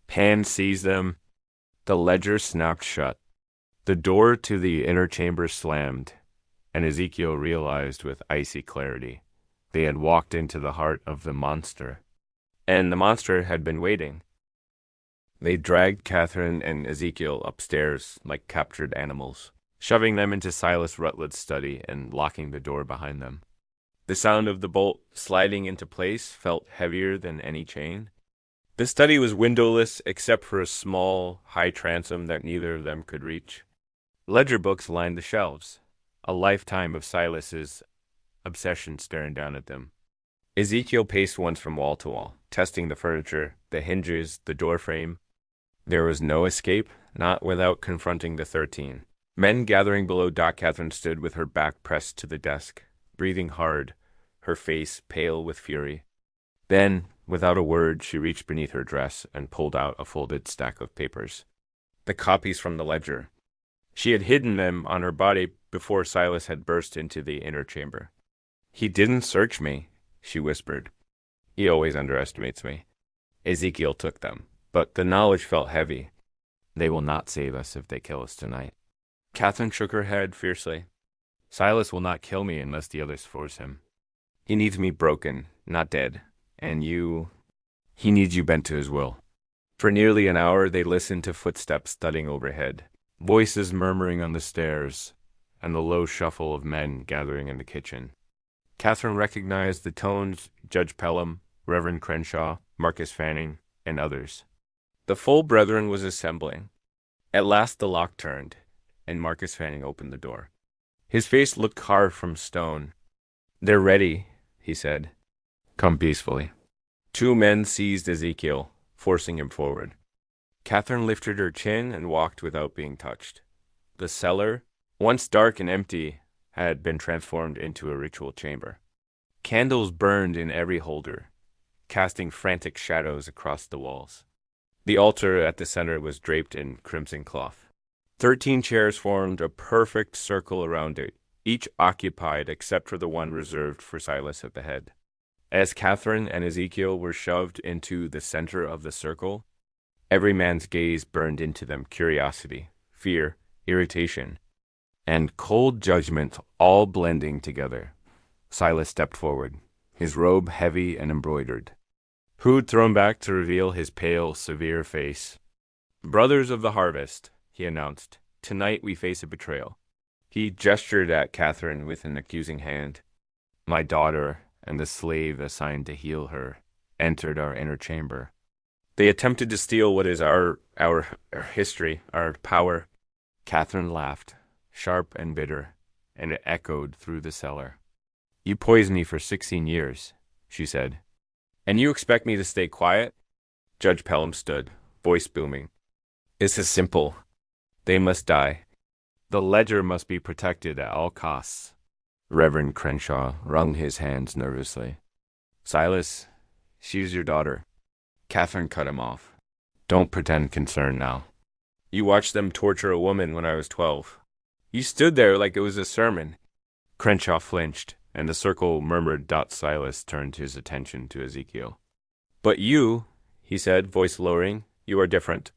Pan seized them. The ledger snapped shut. The door to the inner chamber slammed, and Ezekiel realized with icy clarity they had walked into the heart of the monster. And the monster had been waiting. They dragged Catherine and Ezekiel upstairs like captured animals, shoving them into Silas Rutled's study and locking the door behind them. The sound of the bolt sliding into place felt heavier than any chain. The study was windowless except for a small, high transom that neither of them could reach. Ledger books lined the shelves, a lifetime of Silas's obsession staring down at them. Ezekiel paced once from wall to wall, testing the furniture, the hinges, the door frame. There was no escape, not without confronting the 13. Men gathering below Catherine stood with her back pressed to the desk, breathing hard, her face pale with fury. Then, without a word, she reached beneath her dress and pulled out a folded stack of papers. The copies from the ledger. She had hidden them on her body before Silas had burst into the inner chamber. "He didn't search me," she whispered. "He always underestimates me." Ezekiel took them, but the knowledge felt heavy. They will not save us if they kill us tonight. Catherine shook her head fiercely. "Silas will not kill me unless the others force him. He needs me broken, not dead. And he needs you bent to his will." For nearly an hour they listened to footsteps thudding overhead, voices murmuring on the stairs, and the low shuffle of men gathering in the kitchen. Catherine recognized the tones: Judge Pelham, Reverend Crenshaw, Marcus Fanning, and others. The full brethren was assembling. At last the lock turned, and Marcus Fanning opened the door. His face looked carved from stone. "They're ready," he said. "Come peacefully." 2 men seized Ezekiel, forcing him forward. Catherine lifted her chin and walked without being touched. The cellar, once dark and empty, had been transformed into a ritual chamber. Candles burned in every holder, casting frantic shadows across the walls. The altar at the center was draped in crimson cloth. 13 chairs formed a perfect circle around it, each occupied except for the one reserved for Silas at the head. As Catherine and Ezekiel were shoved into the center of the circle, every man's gaze burned into them: curiosity, fear, irritation, and cold judgment all blending together. Silas stepped forward, his robe heavy and embroidered, hood thrown back to reveal his pale, severe face. "Brothers of the harvest," he announced, "tonight we face a betrayal." He gestured at Catherine with an accusing hand. "My daughter and the slave assigned to heal her entered our inner chamber. They attempted to steal what is our history, our power." Catherine laughed, sharp and bitter, and it echoed through the cellar. "You poisoned me for 16 years, she said. "And you expect me to stay quiet?" Judge Pelham stood, voice booming. "It's as simple. They must die. The ledger must be protected at all costs." Reverend Crenshaw wrung his hands nervously. "Silas, she's your daughter." Catherine cut him off. "Don't pretend concern now. You watched them torture a woman when I was 12. You stood there like it was a sermon." Crenshaw flinched, and the circle murmured. Silas turned his attention to Ezekiel. "But you," he said, voice lowering, "you are different."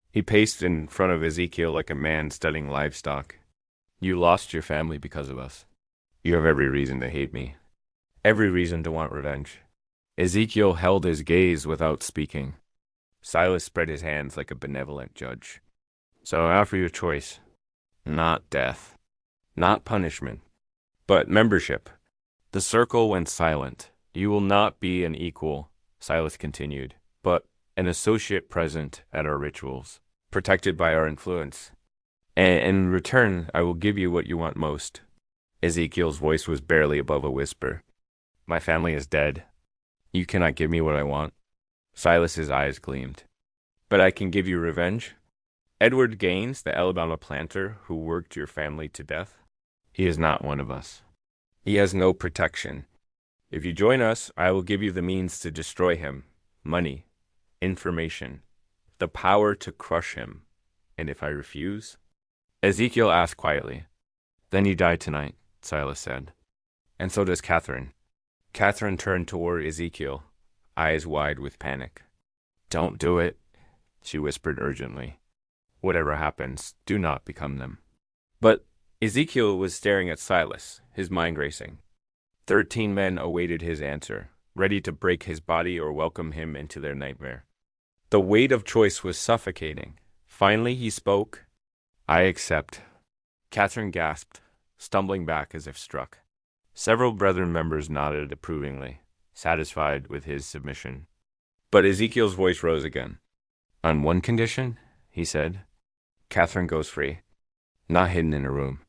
He paced in front of Ezekiel like a man studying livestock. "You lost your family because of us. You have every reason to hate me, every reason to want revenge." Ezekiel held his gaze without speaking. Silas spread his hands like a benevolent judge. "So I offer you a choice. Not death, not punishment, but membership." The circle went silent. "You will not be an equal," Silas continued, "but an associate present at our rituals, protected by our influence. And in return, I will give you what you want most." Ezekiel's voice was barely above a whisper. "My family is dead. You cannot give me what I want." Silas's eyes gleamed. but I can give you revenge. Edward Gaines, the Alabama planter who worked your family to death, he is not one of us. He has no protection. If you join us, I will give you the means to destroy him, money, information, the power to crush him. And if I refuse? Ezekiel asked quietly. Then you die tonight, Silas said. And so does Catherine. Catherine turned toward Ezekiel, eyes wide with panic. Don't do it, she whispered urgently. Whatever happens, do not become them. But Ezekiel was staring at Silas, his mind racing. 13 men awaited his answer, ready to break his body or welcome him into their nightmare. The weight of choice was suffocating. Finally he spoke. I accept. Catherine gasped, stumbling back as if struck. Several brethren members nodded approvingly, satisfied with his submission. But Ezekiel's voice rose again. On one condition, he said. Catherine goes free. Not hidden in a room.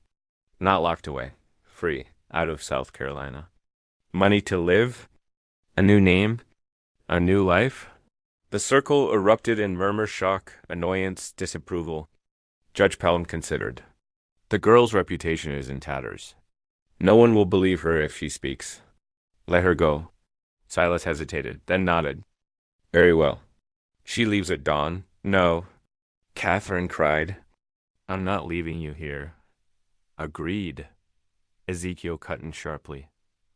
Not locked away. Free. Out of South Carolina. Money to live? A new name? A new life? The circle erupted in murmur, shock, annoyance, disapproval. Judge Pelham considered. The girl's reputation is in tatters. No one will believe her if she speaks. Let her go. Silas hesitated, then nodded. Very well. She leaves at dawn. No. Catherine cried. I'm not leaving you here. Agreed. Ezekiel cut in sharply,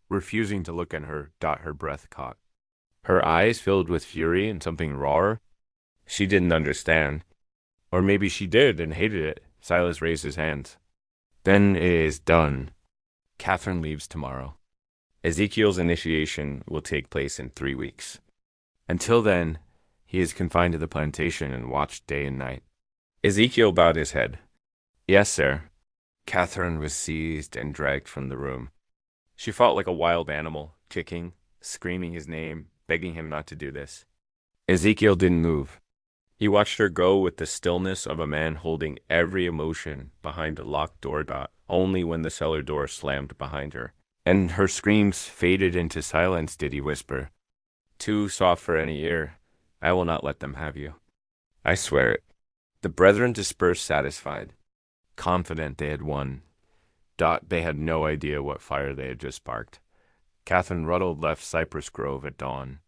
refusing to look at her. Her breath caught. Her eyes filled with fury and something raw. She didn't understand. Or maybe she did and hated it. Silas raised his hands. Then it is done. Catherine leaves tomorrow. Ezekiel's initiation will take place in 3 weeks. Until then, he is confined to the plantation and watched day and night. Ezekiel bowed his head. Yes, sir. Catherine was seized and dragged from the room. She fought like a wild animal, kicking, screaming his name, begging him not to do this. Ezekiel didn't move. He watched her go with the stillness of a man holding every emotion behind a locked door. Only when the cellar door slammed behind her, and her screams faded into silence did he whisper, Too soft for any ear. I will not let them have you. I swear it. The brethren dispersed satisfied, confident they had won. They had no idea what fire they had just sparked. Catherine Rutled left Cypress Grove at dawn,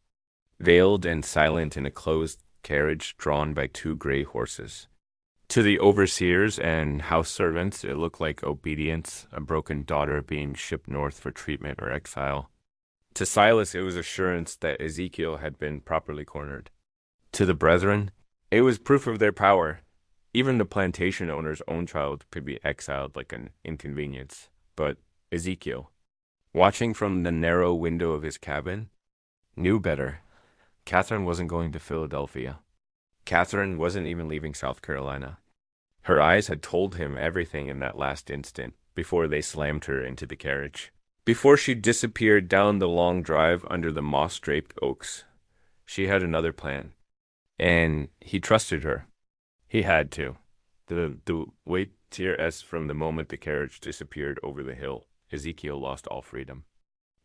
veiled and silent in a closed carriage drawn by 2 gray horses. To the overseers and house servants, it looked like obedience, a broken daughter being shipped north for treatment or exile. To Silas, it was assurance that Ezekiel had been properly cornered. To the brethren, it was proof of their power. Even the plantation owner's own child could be exiled like an inconvenience. But Ezekiel, watching from the narrow window of his cabin, knew better. Catherine wasn't going to Philadelphia. Catherine wasn't even leaving South Carolina. Her eyes had told him everything in that last instant, before they slammed her into the carriage. Before she disappeared down the long drive under the moss-draped oaks, she had another plan. And he trusted her. He had to. The wait as from the moment the carriage disappeared over the hill, Ezekiel lost all freedom.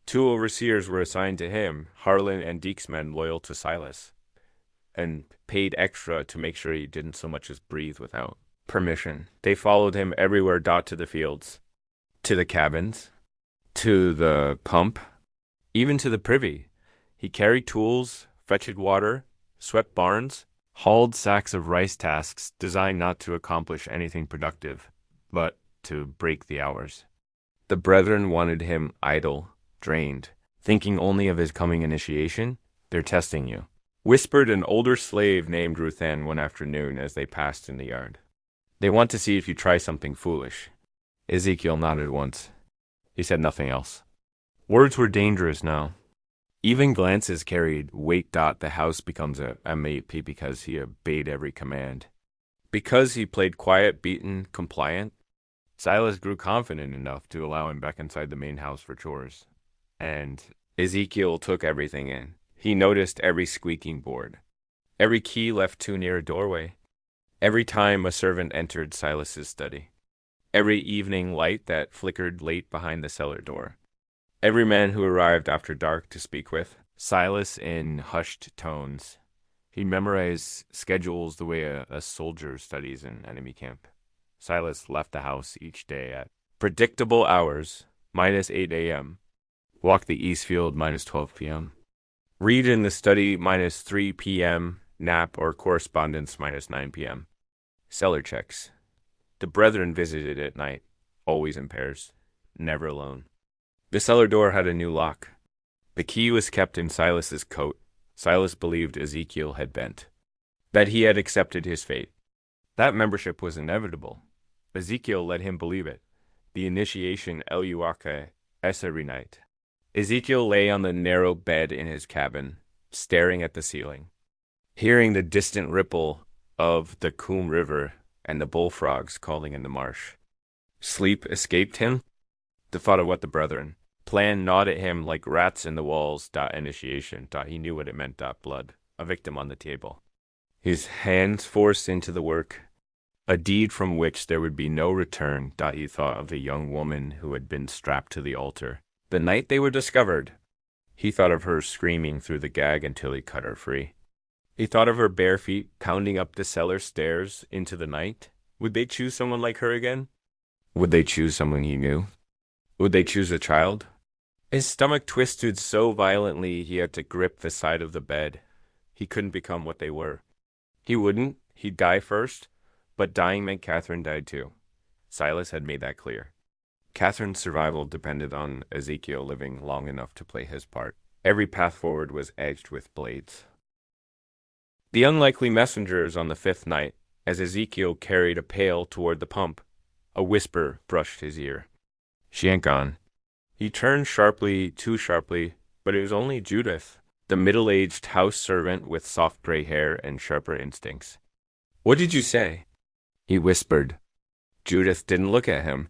2 overseers were assigned to him, Harlan and Deke's men loyal to Silas, and paid extra to make sure he didn't so much as breathe without permission. They followed him everywhere. To the fields, to the cabins, to the pump, even to the privy. He carried tools, fetched water, swept barns, hauled sacks of rice tasks designed not to accomplish anything productive, but to break the hours. The brethren wanted him idle, drained, thinking only of his coming initiation. They're testing you, whispered an older slave named Ruthann one afternoon as they passed in the yard. They want to see if you try something foolish. Ezekiel nodded once. He said nothing else. Words were dangerous now. Even glances carried weight. The house becomes a MAP because he obeyed every command. Because he played quiet, beaten, compliant, Silas grew confident enough to allow him back inside the main house for chores. And Ezekiel took everything in. He noticed every squeaking board, every key left too near a doorway, every time a servant entered Silas's study, every evening light that flickered late behind the cellar door, every man who arrived after dark to speak with Silas in hushed tones. He memorized schedules the way a soldier studies in enemy camp. Silas left the house each day at predictable hours, minus 8 a.m., walk the east field, minus 12 p.m., read in the study, minus 3 p.m., nap or correspondence, minus 9 p.m., cellar checks. The brethren visited at night, always in pairs, never alone. The cellar door had a new lock. The key was kept in Silas's coat. Silas believed Ezekiel had bent, that he had accepted his fate. That membership was inevitable. Ezekiel let him believe it. The initiation eluaka every night. Ezekiel lay on the narrow bed in his cabin, staring at the ceiling, hearing the distant ripple of the Coombe River and the bullfrogs calling in the marsh. Sleep escaped him. The thought of what the brethren planned gnawed at him like rats in the walls. Initiation. He knew what it meant. Blood. A victim on the table. His hands forced into the work. A deed from which there would be no return. He thought of the young woman who had been strapped to the altar. The night they were discovered. He thought of her screaming through the gag until he cut her free. He thought of her bare feet pounding up the cellar stairs into the night. Would they choose someone like her again? Would they choose someone he knew? Would they choose a child? His stomach twisted so violently he had to grip the side of the bed. He couldn't become what they were. He wouldn't. He'd die first. But dying meant Catherine died too. Silas had made that clear. Catherine's survival depended on Ezekiel living long enough to play his part. Every path forward was edged with blades. The unlikely messengers on the fifth night, as Ezekiel carried a pail toward the pump. A whisper brushed his ear. She ain't gone. He turned sharply, too sharply, but it was only Judith, the middle-aged house servant with soft gray hair and sharper instincts. What did you say? He whispered. Judith didn't look at him.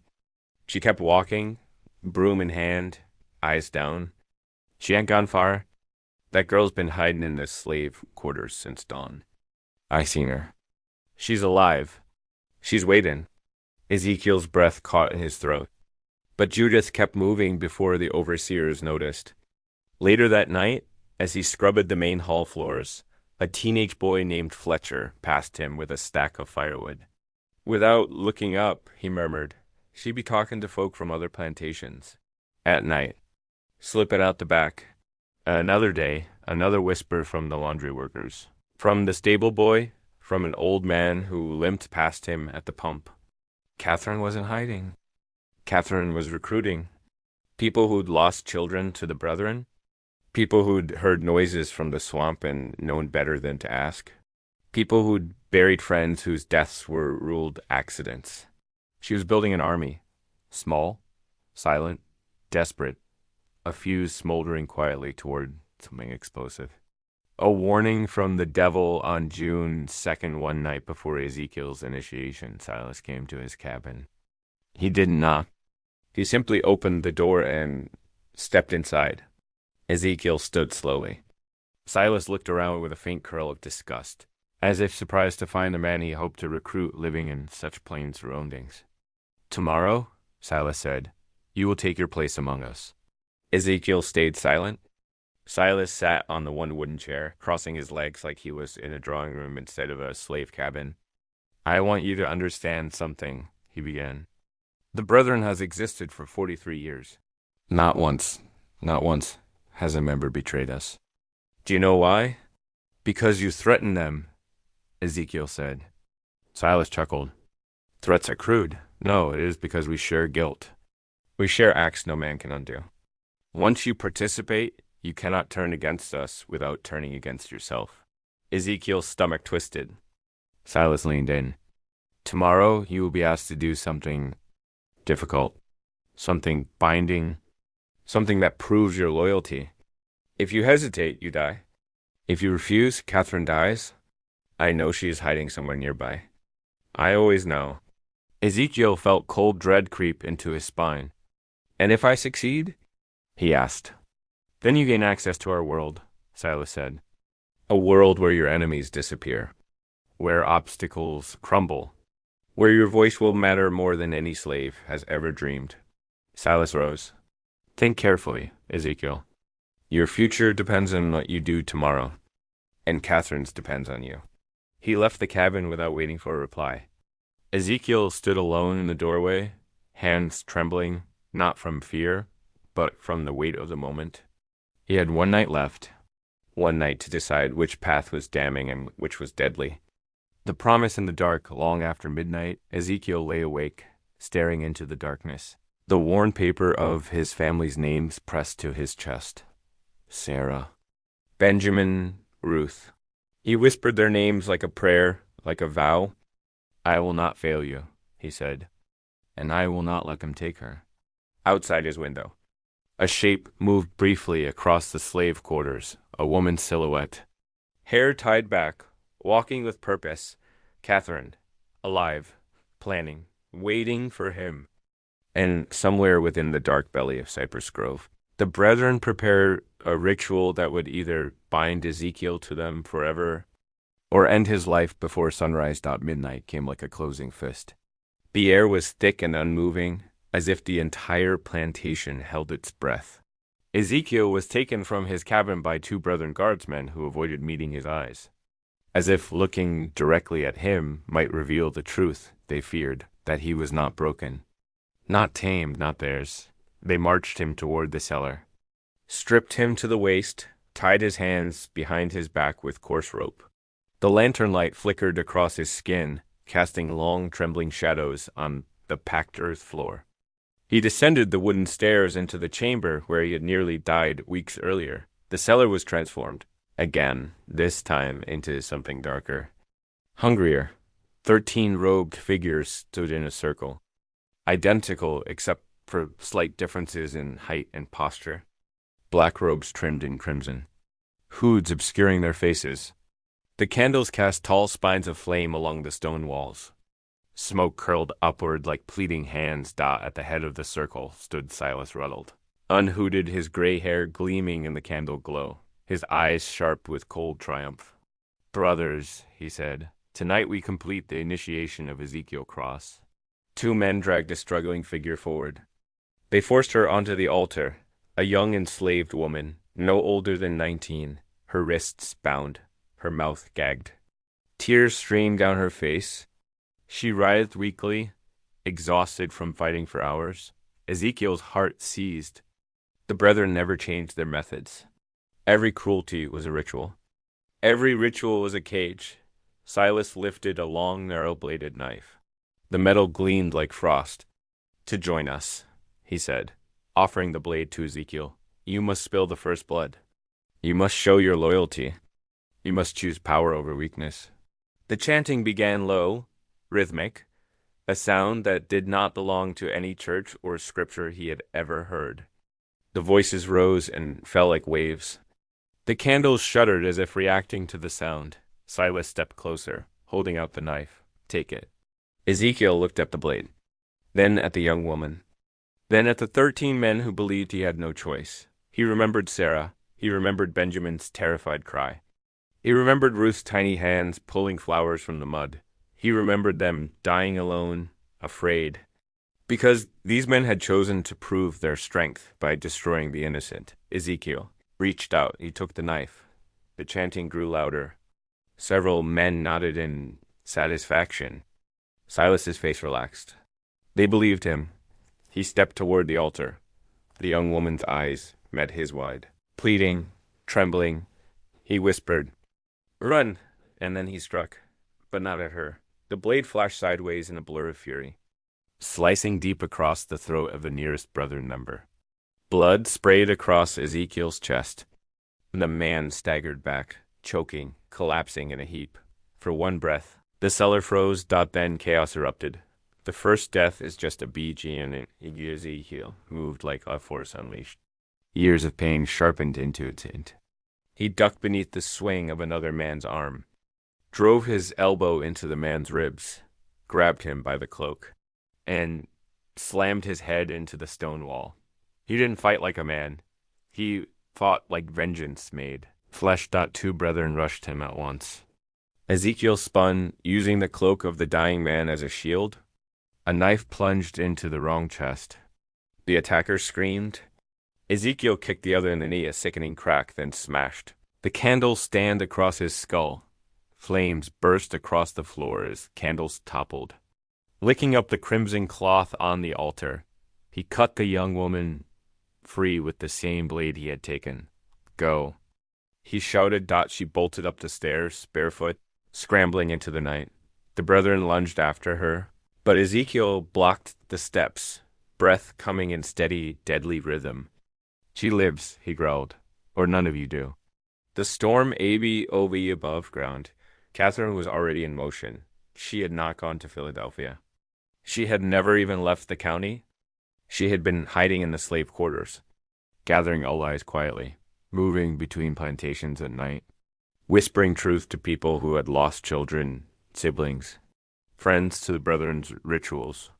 She kept walking, broom in hand, eyes down. She ain't gone far. That girl's been hiding in the slave quarters since dawn. I seen her. She's alive. She's waiting. Ezekiel's breath caught in his throat. But Judith kept moving before the overseers noticed. Later that night, as he scrubbed the main hall floors, a teenage boy named Fletcher passed him with a stack of firewood. Without looking up, he murmured, she'd be talking to folk from other plantations. At night. Slip it out the back. Another day, another whisper from the laundry workers. From the stable boy, from an old man who limped past him at the pump. Catherine wasn't hiding. Catherine was recruiting. People who'd lost children to the brethren. People who'd heard noises from the swamp and known better than to ask. People who'd buried friends whose deaths were ruled accidents. She was building an army. Small, silent, desperate. A fuse smoldering quietly toward something explosive. A warning from the devil on June 2nd, one night before Ezekiel's initiation. Silas came to his cabin. He didn't knock. He simply opened the door and stepped inside. Ezekiel stood slowly. Silas looked around with a faint curl of disgust, as if surprised to find the man he hoped to recruit living in such plain surroundings. Tomorrow, Silas said, you will take your place among us. Ezekiel stayed silent. Silas sat on the one wooden chair, crossing his legs like he was in a drawing room instead of a slave cabin. I want you to understand something, he began. The Brethren has existed for 43 years. Not once has a member betrayed us. Do you know why? Because you threatened them, Ezekiel said. Silas chuckled. Threats are crude. No, it is because we share guilt. We share acts no man can undo. Once you participate, you cannot turn against us without turning against yourself. Ezekiel's stomach twisted. Silas leaned in. Tomorrow you will be asked to do something difficult, something binding, something that proves your loyalty. If you hesitate, you die. If you refuse, Catherine dies. I know she is hiding somewhere nearby. I always know. Ezekiel felt cold dread creep into his spine. And if I succeed? He asked. Then you gain access to our world, Silas said. A world where your enemies disappear, where obstacles crumble, where your voice will matter more than any slave has ever dreamed. Silas rose. Think carefully, Ezekiel. Your future depends on what you do tomorrow. and Catherine's depends on you." He left the cabin without waiting for a reply. Ezekiel stood alone in the doorway, hands trembling, not from fear, but from the weight of the moment. He had one night left, one night to decide which path was damning and which was deadly. The promise in the dark, long after midnight, Ezekiel lay awake, staring into the darkness. The worn paper of his family's names pressed to his chest. Sarah, Benjamin, Ruth. He whispered their names like a prayer, like a vow. "I will not fail you," he said, "and I will not let them take her." Outside his window, a shape moved briefly across the slave quarters, a woman's silhouette. Hair tied back, walking with purpose, Catherine, alive, planning, waiting for him. And somewhere within the dark belly of Cypress Grove, the brethren prepared a ritual that would either bind Ezekiel to them forever or end his life before sunrise. Midnight came like a closing fist. The air was thick and unmoving, as if the entire plantation held its breath. Ezekiel was taken from his cabin by two brethren guardsmen who avoided meeting his eyes, as if looking directly at him might reveal the truth they feared, that he was not broken. Not tamed, not theirs. They marched him toward the cellar, stripped him to the waist, tied his hands behind his back with coarse rope. The lantern light flickered across his skin, casting long, trembling shadows on the packed earth floor. He descended the wooden stairs into the chamber where he had nearly died weeks earlier. The cellar was transformed, again, this time into something darker. Hungrier, 13 robed figures stood in a circle, identical except for slight differences in height and posture. Black robes trimmed in crimson, hoods obscuring their faces. The candles cast tall spines of flame along the stone walls. Smoke curled upward like pleading hands. At the head of the circle stood Silas Rutled, unhooded, his gray hair gleaming in the candle glow, his eyes sharp with cold triumph. "Brothers," he said, "tonight we complete the initiation of Ezekiel Cross." Two men dragged a struggling figure forward. They forced her onto the altar, a young enslaved woman, no older than 19, her wrists bound, her mouth gagged. Tears streamed down her face. She writhed weakly, exhausted from fighting for hours. Ezekiel's heart seized. The brethren never changed their methods. Every cruelty was a ritual. Every ritual was a cage. Silas lifted a long, narrow-bladed knife. The metal gleamed like frost. "To join us," he said, offering the blade to Ezekiel. "You must spill the first blood. You must show your loyalty. You must choose power over weakness." The chanting began low, rhythmic, a sound that did not belong to any church or scripture he had ever heard. The voices rose and fell like waves. The candles shuddered as if reacting to the sound. Silas stepped closer, holding out the knife. "Take it." Ezekiel looked at the blade, then at the young woman, then at the 13 men who believed he had no choice. He remembered Sarah. He remembered Benjamin's terrified cry. He remembered Ruth's tiny hands pulling flowers from the mud. He remembered them dying alone, afraid, because these men had chosen to prove their strength by destroying the innocent. Ezekiel reached out. He took the knife. The chanting grew louder. Several men nodded in satisfaction. Silas's face relaxed. They believed him. He stepped toward the altar. The young woman's eyes met his wide. Pleading, trembling, he whispered, "Run!" And then he struck, but not at her. The blade flashed sideways in a blur of fury, slicing deep across the throat of the nearest brethren member. Blood sprayed across Ezekiel's chest. The man staggered back, choking, collapsing in a heap. For one breath, the cellar froze. Then chaos erupted. The first death is just a BG, and Ezekiel moved like a force unleashed. Years of pain sharpened into its hint. He ducked beneath the swing of another man's arm, drove his elbow into the man's ribs, grabbed him by the cloak, and slammed his head into the stone wall. He didn't fight like a man. He fought like vengeance made. Flesh. Two brethren rushed him at once. Ezekiel spun, using the cloak of the dying man as a shield. A knife plunged into the wrong chest. The attacker screamed. Ezekiel kicked the other in the knee, a sickening crack, then smashed. The candles stand across his skull. Flames burst across the floor as candles toppled. Licking up the crimson cloth on the altar, he cut the young woman free with the same blade he had taken. Go. He shouted. She bolted up the stairs, barefoot, scrambling into the night. The brethren lunged after her, but Ezekiel blocked the steps, breath coming in steady, deadly rhythm. She lives, he growled, or none of you do. The storm ov above ground. Catherine was already in motion. She had not gone to Philadelphia. She had never even left the county. She had been hiding in the slave quarters, gathering allies quietly, moving between plantations at night, whispering truth to people who had lost children, siblings, friends to the brethren's rituals.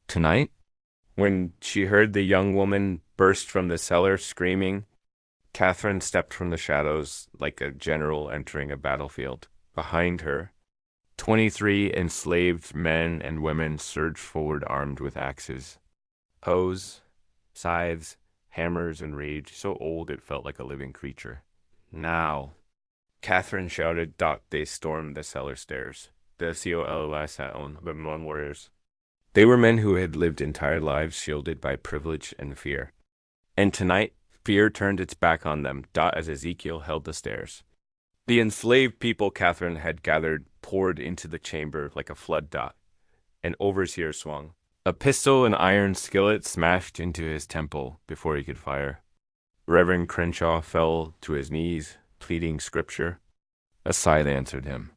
Tonight, when she heard the young woman burst from the cellar screaming, Catherine stepped from the shadows like a general entering a battlefield. Behind her, 23 enslaved men and women surged forward armed with axes, hoes, scythes, hammers, and rage, so old it felt like a living creature. Now, Catherine shouted. They stormed the cellar stairs. The COLS warriors. They were men who had lived entire lives shielded by privilege and fear. And tonight, fear turned its back on them. As Ezekiel held the stairs. The enslaved people Catherine had gathered poured into the chamber like a flood. An overseer swung. A pistol and iron skillet smashed into his temple before he could fire. Reverend Crenshaw fell to his knees, pleading scripture. A scythe answered him.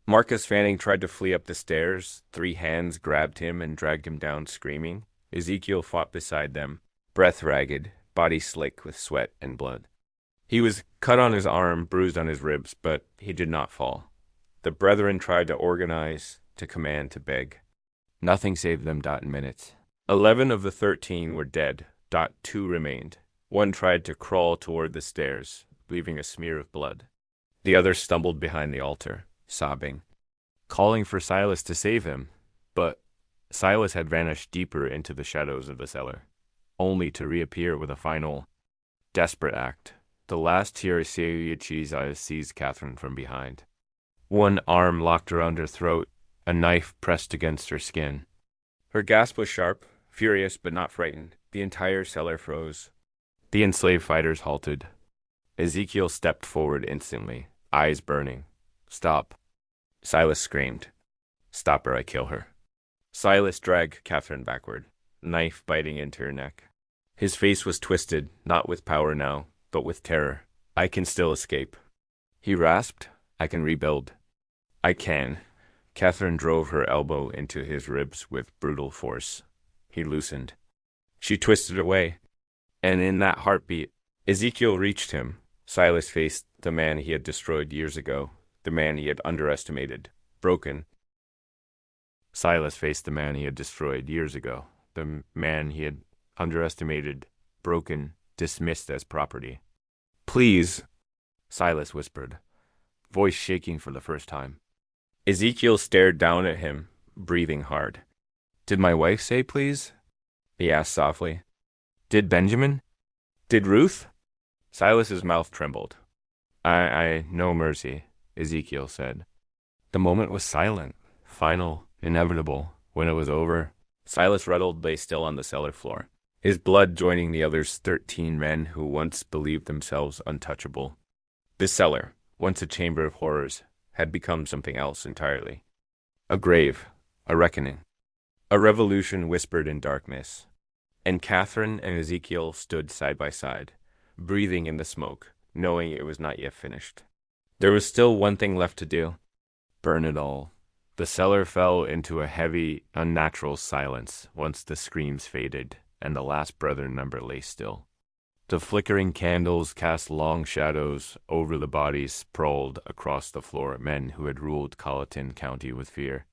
Marcus Fanning tried to flee up the stairs. 3 hands grabbed him and dragged him down, screaming. Ezekiel fought beside them, breath ragged, body slick with sweat and blood. He was cut on his arm, bruised on his ribs, but he did not fall. The brethren tried to organize, to command, to beg. Nothing saved them. In minutes. 11 of the 13 were dead. 2 remained. One tried to crawl toward the stairs, leaving a smear of blood. The other stumbled behind the altar, sobbing, calling for Silas to save him. But Silas had vanished deeper into the shadows of the cellar, only to reappear with a final, desperate act. The last Tiresias seized Catherine from behind. One arm locked around her throat, a knife pressed against her skin. Her gasp was sharp, furious but not frightened. The entire cellar froze. The enslaved fighters halted. Ezekiel stepped forward instantly, eyes burning. Stop. Silas screamed. Stop or I kill her. Silas dragged Catherine backward, knife biting into her neck. His face was twisted, not with power now, but with terror. I can still escape. He rasped. I can rebuild. I can. Catherine drove her elbow into his ribs with brutal force. He loosened. She twisted away, and in that heartbeat, Ezekiel reached him. Silas faced the man he had destroyed years ago, the man he had underestimated, broken. Silas faced the man he had destroyed years ago, the man he had underestimated, broken, dismissed as property. Please, Silas whispered, voice shaking for the first time. Ezekiel stared down at him, breathing hard. Did my wife say please? He asked softly. Did Benjamin? Did Ruth? Silas's mouth trembled. I no mercy, Ezekiel said. The moment was silent, final, inevitable. When it was over, Silas Rutled lay still on the cellar floor, his blood joining the others 13 men who once believed themselves untouchable. The cellar, once a chamber of horrors, had become something else entirely. A grave, a reckoning, a revolution whispered in darkness. And Catherine and Ezekiel stood side by side, breathing in the smoke, knowing it was not yet finished. There was still one thing left to do. Burn it all. The cellar fell into a heavy, unnatural silence once the screams faded and the last brethren number lay still. The flickering candles cast long shadows over the bodies sprawled across the floor, men who had ruled Colleton County with fear.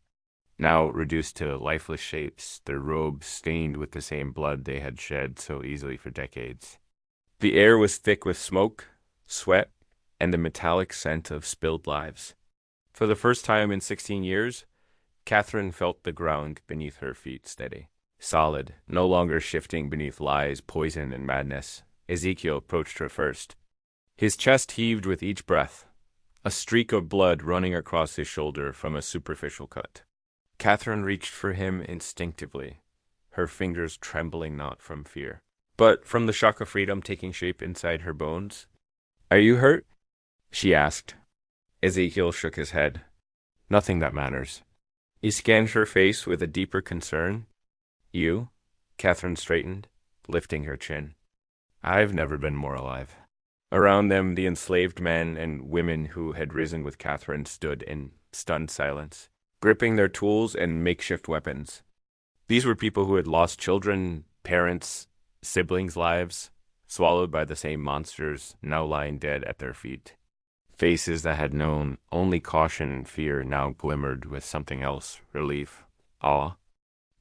Now reduced to lifeless shapes, their robes stained with the same blood they had shed so easily for decades. The air was thick with smoke, sweat, and the metallic scent of spilled lives. For the first time in 16 years, Catherine felt the ground beneath her feet steady, solid, no longer shifting beneath lies, poison, and madness. Ezekiel approached her first. His chest heaved with each breath, a streak of blood running across his shoulder from a superficial cut. Catherine reached for him instinctively, her fingers trembling not from fear, but from the shock of freedom taking shape inside her bones. "Are you hurt?" she asked. Ezekiel shook his head. "Nothing that matters." He scanned her face with a deeper concern. "You?" Catherine straightened, lifting her chin. "I've never been more alive." Around them, the enslaved men and women who had risen with Catherine stood in stunned silence, gripping their tools and makeshift weapons. These were people who had lost children, parents, siblings' lives, swallowed by the same monsters now lying dead at their feet. Faces that had known only caution and fear now glimmered with something else: relief, awe,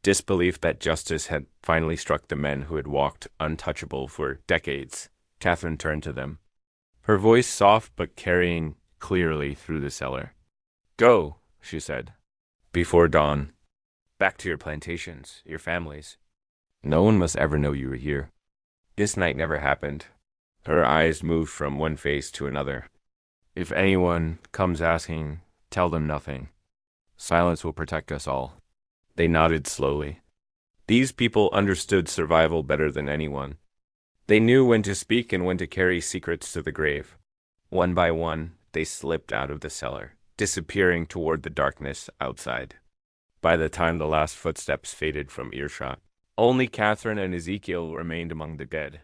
disbelief that justice had finally struck the men who had walked untouchable for decades. Catherine turned to them, her voice soft but carrying clearly through the cellar. "Go," she said, "before dawn. Back to your plantations, your families. No one must ever know you were here. This night never happened." Her eyes moved from one face to another. "If anyone comes asking, tell them nothing. Silence will protect us all." They nodded slowly. These people understood survival better than anyone. They knew when to speak and when to carry secrets to the grave. One by one, they slipped out of the cellar, disappearing toward the darkness outside. By the time the last footsteps faded from earshot, only Catherine and Ezekiel remained among the dead.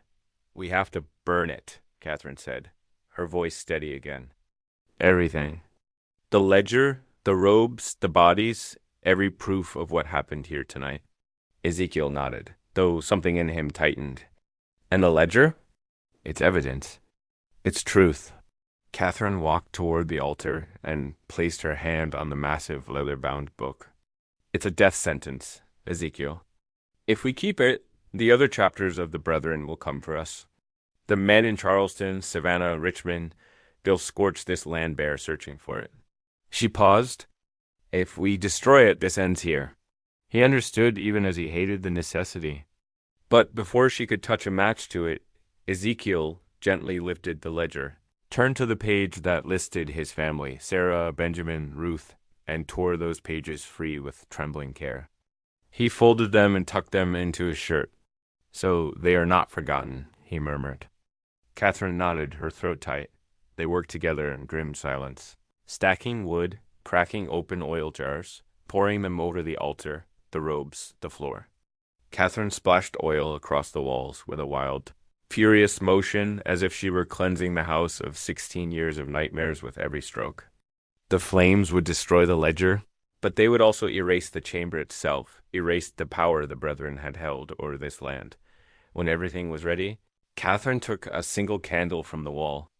"We have to burn it," Catherine said, her voice steady again. "Everything. The ledger, the robes, the bodies, every proof of what happened here tonight." Ezekiel nodded, though something in him tightened. "And the ledger?" "It's evidence. It's truth." Catherine walked toward the altar and placed her hand on the massive leather-bound book. "It's a death sentence, Ezekiel. If we keep it, the other chapters of the Brethren will come for us. The men in Charleston, Savannah, Richmond, they'll scorch this land bare searching for it." She paused. "If we destroy it, this ends here." He understood even as he hated the necessity. But before she could touch a match to it, Ezekiel gently lifted the ledger, turned to the page that listed his family, Sarah, Benjamin, Ruth, and tore those pages free with trembling care. He folded them and tucked them into his shirt. "So they are not forgotten," he murmured. Catherine nodded, her throat tight. They worked together in grim silence, stacking wood, cracking open oil jars, pouring them over the altar, the robes, the floor. Catherine splashed oil across the walls with a wild, furious motion, as if she were cleansing the house of 16 years of nightmares with every stroke. The flames would destroy the ledger, but they would also erase the chamber itself, erase the power the Brethren had held over this land. When everything was ready, Catherine took a single candle from the wall.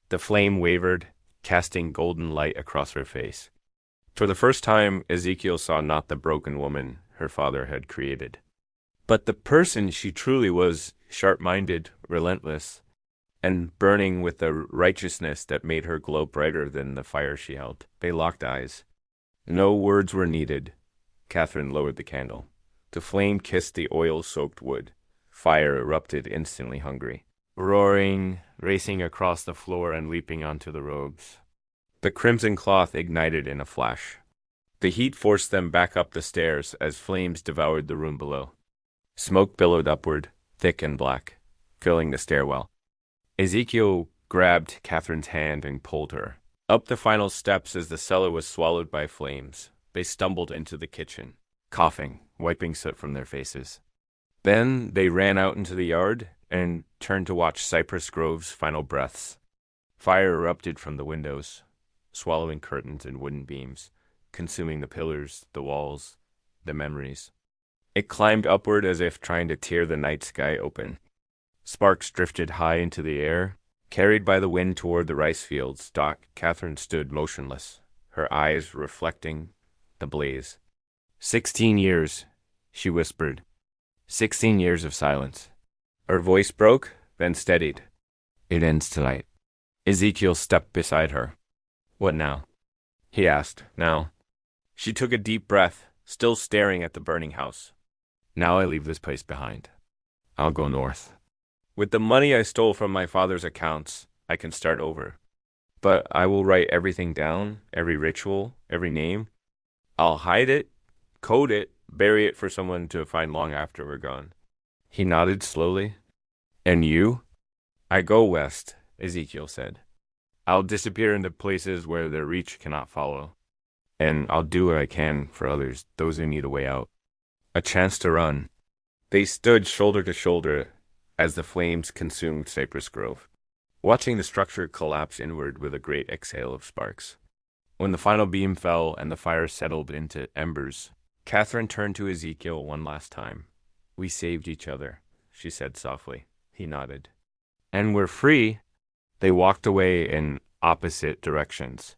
The flame wavered, casting golden light across her face. For the first time, Ezekiel saw not the broken woman her father had created, but the person she truly was, sharp-minded, relentless, and burning with the righteousness that made her glow brighter than the fire she held. They locked eyes. No words were needed. Catherine lowered the candle. The flame kissed the oil-soaked wood. Fire erupted, instantly hungry, roaring, racing across the floor and leaping onto the robes. The crimson cloth ignited in a flash. The heat forced them back up the stairs as flames devoured the room below. Smoke billowed upward, thick and black, filling the stairwell. Ezekiel grabbed Catherine's hand and pulled her. Up the final steps as the cellar was swallowed by flames, they stumbled into the kitchen, coughing, wiping soot from their faces. Then they ran out into the yard and turned to watch Cypress Grove's final breaths. Fire erupted from the windows, swallowing curtains and wooden beams, consuming the pillars, the walls, the memories. It climbed upward as if trying to tear the night sky open. Sparks drifted high into the air. Carried by the wind toward the rice fields, Catherine stood motionless, her eyes reflecting the blaze. 16 years, she whispered. 16 years of silence. Her voice broke, then steadied. It ends tonight. Ezekiel stepped beside her. What now? He asked. Now. She took a deep breath, still staring at the burning house. Now I leave this place behind. I'll go north. With the money I stole from my father's accounts, I can start over. But I will write everything down, every ritual, every name. I'll hide it, code it, bury it for someone to find long after we're gone. He nodded slowly. And you? I go west, Ezekiel said. I'll disappear into places where their reach cannot follow. And I'll do what I can for others, those who need a way out. A chance to run. They stood shoulder to shoulder as the flames consumed Cypress Grove, watching the structure collapse inward with a great exhale of sparks. When the final beam fell and the fire settled into embers, Catherine turned to Ezekiel one last time. We saved each other, she said softly. He nodded. And we're free. They walked away in opposite directions.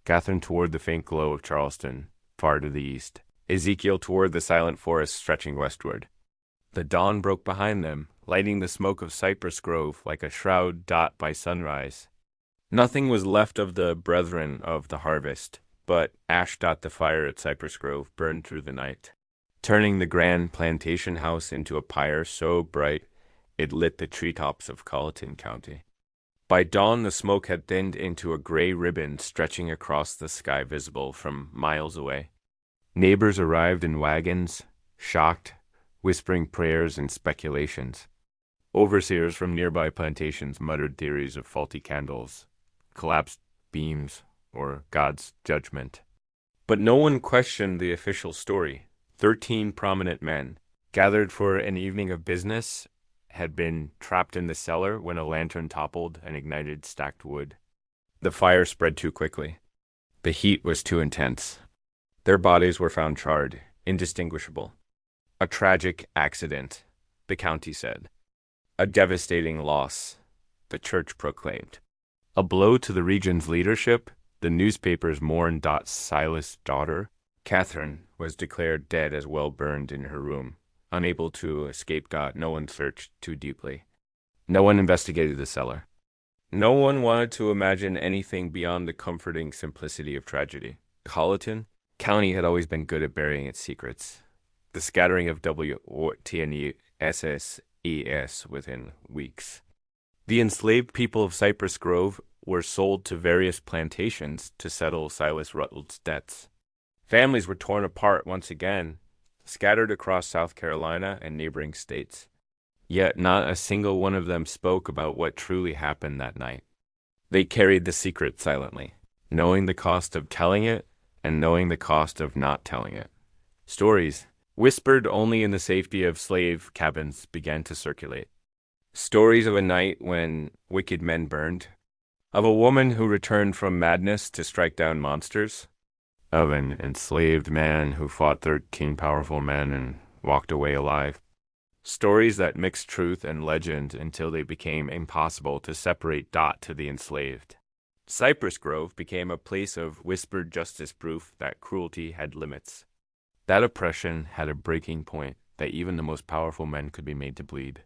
Catherine toward the faint glow of Charleston, far to the east. Ezekiel toward the silent forest stretching westward. The dawn broke behind them, lighting the smoke of Cypress Grove like a shroud dot by sunrise. Nothing was left of the brethren of the harvest, but ash dot the fire at Cypress Grove burned through the night, turning the grand plantation house into a pyre so bright it lit the treetops of Colleton County. By dawn, the smoke had thinned into a gray ribbon stretching across the sky visible from miles away. Neighbors arrived in wagons, shocked, whispering prayers and speculations. Overseers from nearby plantations muttered theories of faulty candles, collapsed beams, or God's judgment. But no one questioned the official story. 13 prominent men, gathered for an evening of business, had been trapped in the cellar when a lantern toppled and ignited stacked wood. The fire spread too quickly. The heat was too intense. Their bodies were found charred, indistinguishable. A tragic accident, the county said. A devastating loss, the church proclaimed. A blow to the region's leadership, the newspapers mourned. Silas' daughter, Catherine, was declared dead as well burned in her room. Unable to escape God, no one searched too deeply. No one investigated the cellar. No one wanted to imagine anything beyond the comforting simplicity of tragedy. Colleton County had always been good at burying its secrets. The scattering of WTNESSES within weeks. The enslaved people of Cypress Grove were sold to various plantations to settle Silas Rutled's debts. Families were torn apart once again, scattered across South Carolina and neighboring states. Yet not a single one of them spoke about what truly happened that night. They carried the secret silently, knowing the cost of telling it and knowing the cost of not telling it. Stories, whispered only in the safety of slave cabins, began to circulate. Stories of a night when wicked men burned, of a woman who returned from madness to strike down monsters, of an enslaved man who fought 13 powerful men and walked away alive. Stories that mixed truth and legend until they became impossible to separate to the enslaved. Cypress Grove became a place of whispered justice, proof that cruelty had limits. That oppression had a breaking point, that even the most powerful men could be made to bleed.